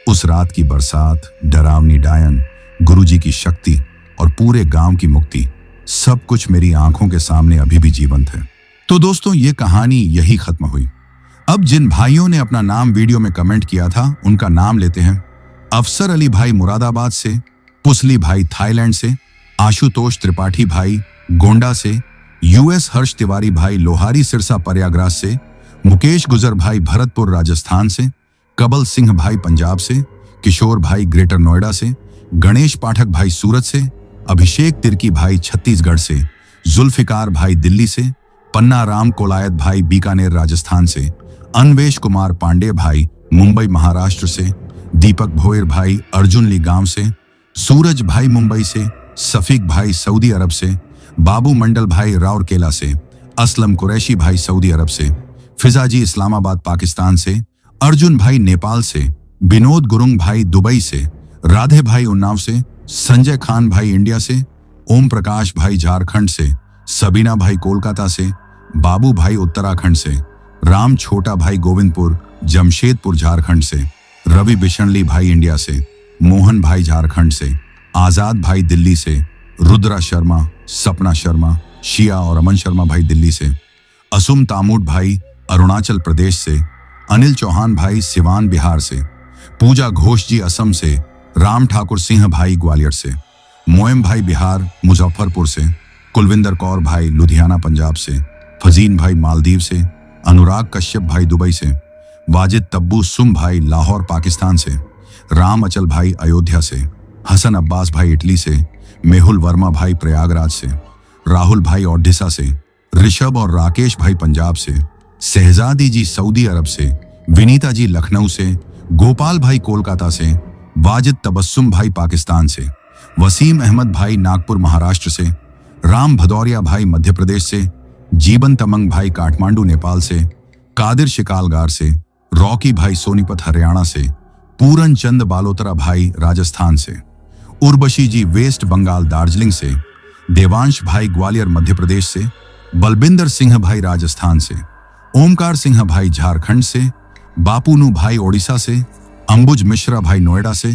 उस रात की बरसात, डरावनी डायन, गुरुजी की शक्ति और पूरे गांव की मुक्ति, सब कुछ मेरी आंखों के सामने अभी भी जीवंत है। तो दोस्तों, ये कहानी यही खत्म हुई। अब जिन भाइयों ने अपना नाम वीडियो में कमेंट किया था, उनका नाम लेते हैं। अफसर अली भाई मुरादाबाद से, पुसली भाई थाईलैंड से, आशुतोष त्रिपाठी भाई गोंडा से, यूएस हर्ष तिवारी भाई लोहारी सिरसा प्रयागराज से, मुकेश गुजर भाई भरतपुर राजस्थान से, कबल सिंह भाई पंजाब से, किशोर भाई ग्रेटर नोएडा से, गणेश पाठक भाई सूरत से, अभिषेक तिर्की भाई छत्तीसगढ़ से, जुल्फिकार भाई दिल्ली से, पन्ना राम कोलायत भाई बीकानेर राजस्थान से, अन्वेश कुमार पांडे भाई मुंबई महाराष्ट्र से, दीपक भोयर भाई अर्जुनली गांव से, सूरज भाई मुंबई से, सफीक भाई सऊदी अरब से, बाबू मंडल भाई राउरकेला से, असलम कुरैशी भाई सऊदी अरब से, फिजाजी इस्लामाबाद पाकिस्तान से, अर्जुन भाई नेपाल से, विनोद गुरुंग भाई दुबई से, राधे भाई उन्नाव से, संजय खान भाई इंडिया से, ओम प्रकाश भाई झारखंड से, सबीना भाई कोलकाता से, बाबू भाई उत्तराखंड से, राम छोटा भाई गोविंदपुर जमशेदपुर झारखंड से, रवि बिशनली भाई इंडिया से, मोहन भाई झारखंड से, आजाद भाई दिल्ली से, रुद्रा शर्मा, सपना शर्मा, शिया और अमन शर्मा भाई दिल्ली से, असुम तामूट भाई अरुणाचल प्रदेश से, अनिल चौहान भाई सिवान बिहार से, पूजा घोष जी असम से, राम ठाकुर सिंह भाई ग्वालियर से, मोएम भाई बिहार मुजफ्फरपुर से, कुलविंदर कौर भाई लुधियाना पंजाब से, फजीन भाई मालदीव से, अनुराग कश्यप भाई दुबई से, वाजिद तब्बू सुम भाई लाहौर पाकिस्तान से, राम अचल भाई अयोध्या से, हसन अब्बास भाई इटली से, मेहुल वर्मा भाई प्रयागराज से, राहुल भाई ओडिशा से, ऋषभ और राकेश भाई पंजाब से, शहजादी जी सऊदी अरब से, विनीता जी लखनऊ से, गोपाल भाई कोलकाता से, वाजिद तबस्सुम भाई पाकिस्तान से, वसीम अहमद भाई नागपुर महाराष्ट्र से, राम भदौरिया भाई मध्य प्रदेश से, जीवन तमंग भाई काठमांडू नेपाल से, कादिर शिकालगार से, रॉकी भाई सोनीपत हरियाणा से, पूरन चंद बालोतरा भाई राजस्थान से, उर्वशी जी वेस्ट बंगाल दार्जिलिंग से, देवांश भाई ग्वालियर मध्य प्रदेश से, बलबिंदर सिंह भाई राजस्थान से, ओमकार सिंह भाई झारखंड से, बापूनू भाई ओडिशा से, अंबुज मिश्रा भाई नोएडा से,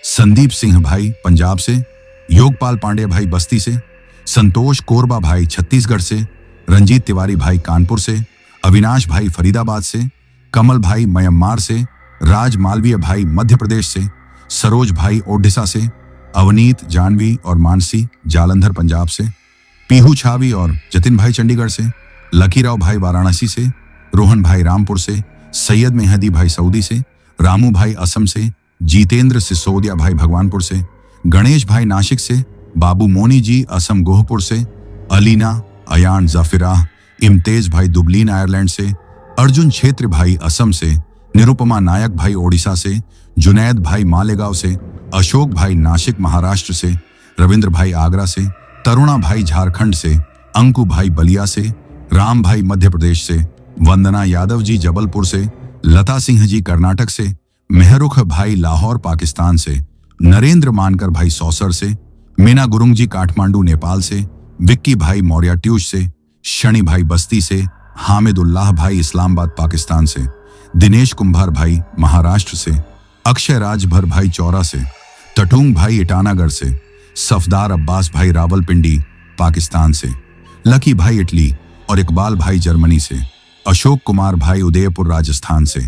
संदीप सिंह भाई पंजाब से, योगपाल पांडे भाई बस्ती से, संतोष कोरबा भाई छत्तीसगढ़ से, रंजीत तिवारी भाई कानपुर से, अविनाश भाई फरीदाबाद से, कमल भाई म्यांमार से, राज मालवीय भाई मध्य प्रदेश से, सरोज भाई ओडिशा से, अवनीत जानवी और मानसी जालंधर पंजाब से, पीहू छावी और जतिन भाई चंडीगढ़ से, लकीराव भाई वाराणसी से, रोहन भाई रामपुर से, सैयद मेहदी भाई सऊदी से, रामू भाई असम से, जितेंद्र सिसोदिया भाई भगवानपुर से, गणेश भाई नासिक से, बाबू मोनी जी असम गोहपुर से, अलीना अयान जफिरा इम्तेज भाई दुबलिन आयरलैंड से, अर्जुन क्षेत्र भाई असम से, निरुपमा नायक भाई ओडिशा से, जुनैद भाई मालेगांव से, अशोक भाई नासिक महाराष्ट्र से, रविंद्र भाई आगरा से, तरुणा भाई झारखंड से, अंकु भाई बलिया से, राम भाई मध्य प्रदेश से, वंदना यादव जी जबलपुर से, लता सिंह जी कर्नाटक से, मेहरुख भाई लाहौर पाकिस्तान से, नरेंद्र मानकर भाई सौसर से, मीना गुरुंग जी काठमांडू नेपाल से, विक्की भाई मौर्या ट्यूश से, शनि भाई बस्ती से, हामिदुल्लाह भाई इस्लामाबाद पाकिस्तान से, दिनेश कुंभार भाई महाराष्ट्र से, अक्षय राजभर भाई चौरा से, टटूंग भाई ईटानगर से, सफदार अब्बास भाई रावलपिंडी पाकिस्तान से, लकी भाई इटली और इकबाल भाई जर्मनी से, अशोक कुमार भाई उदयपुर राजस्थान से,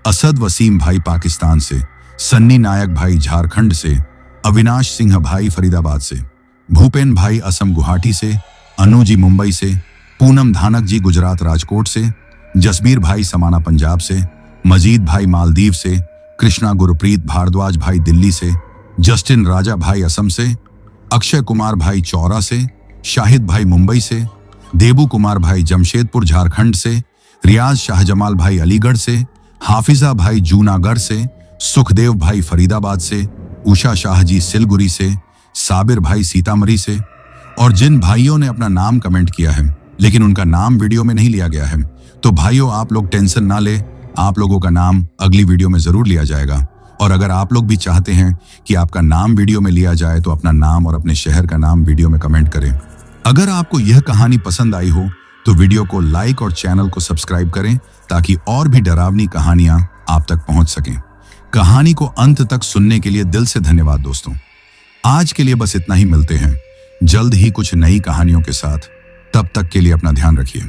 असद वसीम भाई पाकिस्तान से, सन्नी नायक भाई झारखंड से, अविनाश सिंह भाई फरीदाबाद से, भूपेन भाई असम गुवाहाटी से, अनु जी मुंबई से, पूनम धानक जी गुजरात राजकोट से, जसबीर भाई समाना पंजाब से, मजीद भाई मालदीव से, कृष्णा गुरप्रीत भारद्वाज भाई दिल्ली से, जस्टिन राजा भाई असम से, अक्षय कुमार भाई चौरा से, शाहिद भाई मुंबई से, देबू कुमार भाई जमशेदपुर झारखंड से, रियाज शाहजमाल भाई अलीगढ़ से, हाफिजा भाई जूनागढ़ से, सुखदेव भाई फरीदाबाद से, उषा शाह जी सिलगुरी से, साबिर भाई सीतामढ़ी से। और जिन भाइयों ने अपना नाम कमेंट किया है लेकिन उनका नाम वीडियो में नहीं लिया गया है, तो भाइयों आप लोग टेंशन ना ले, आप लोगों का नाम अगली वीडियो में जरूर लिया जाएगा। और अगर आप लोग भी चाहते हैं कि आपका नाम वीडियो में लिया जाए तो अपना नाम और अपने शहर का नाम वीडियो में कमेंट करें। अगर आपको यह कहानी पसंद आई हो तो वीडियो को लाइक और चैनल को सब्सक्राइब करें ताकि और भी डरावनी कहानियां आप तक पहुंच सकें। कहानी को अंत तक सुनने के लिए दिल से धन्यवाद दोस्तों। आज के लिए बस इतना ही, मिलते हैं जल्द ही कुछ नई कहानियों के साथ। तब तक के लिए अपना ध्यान रखिए।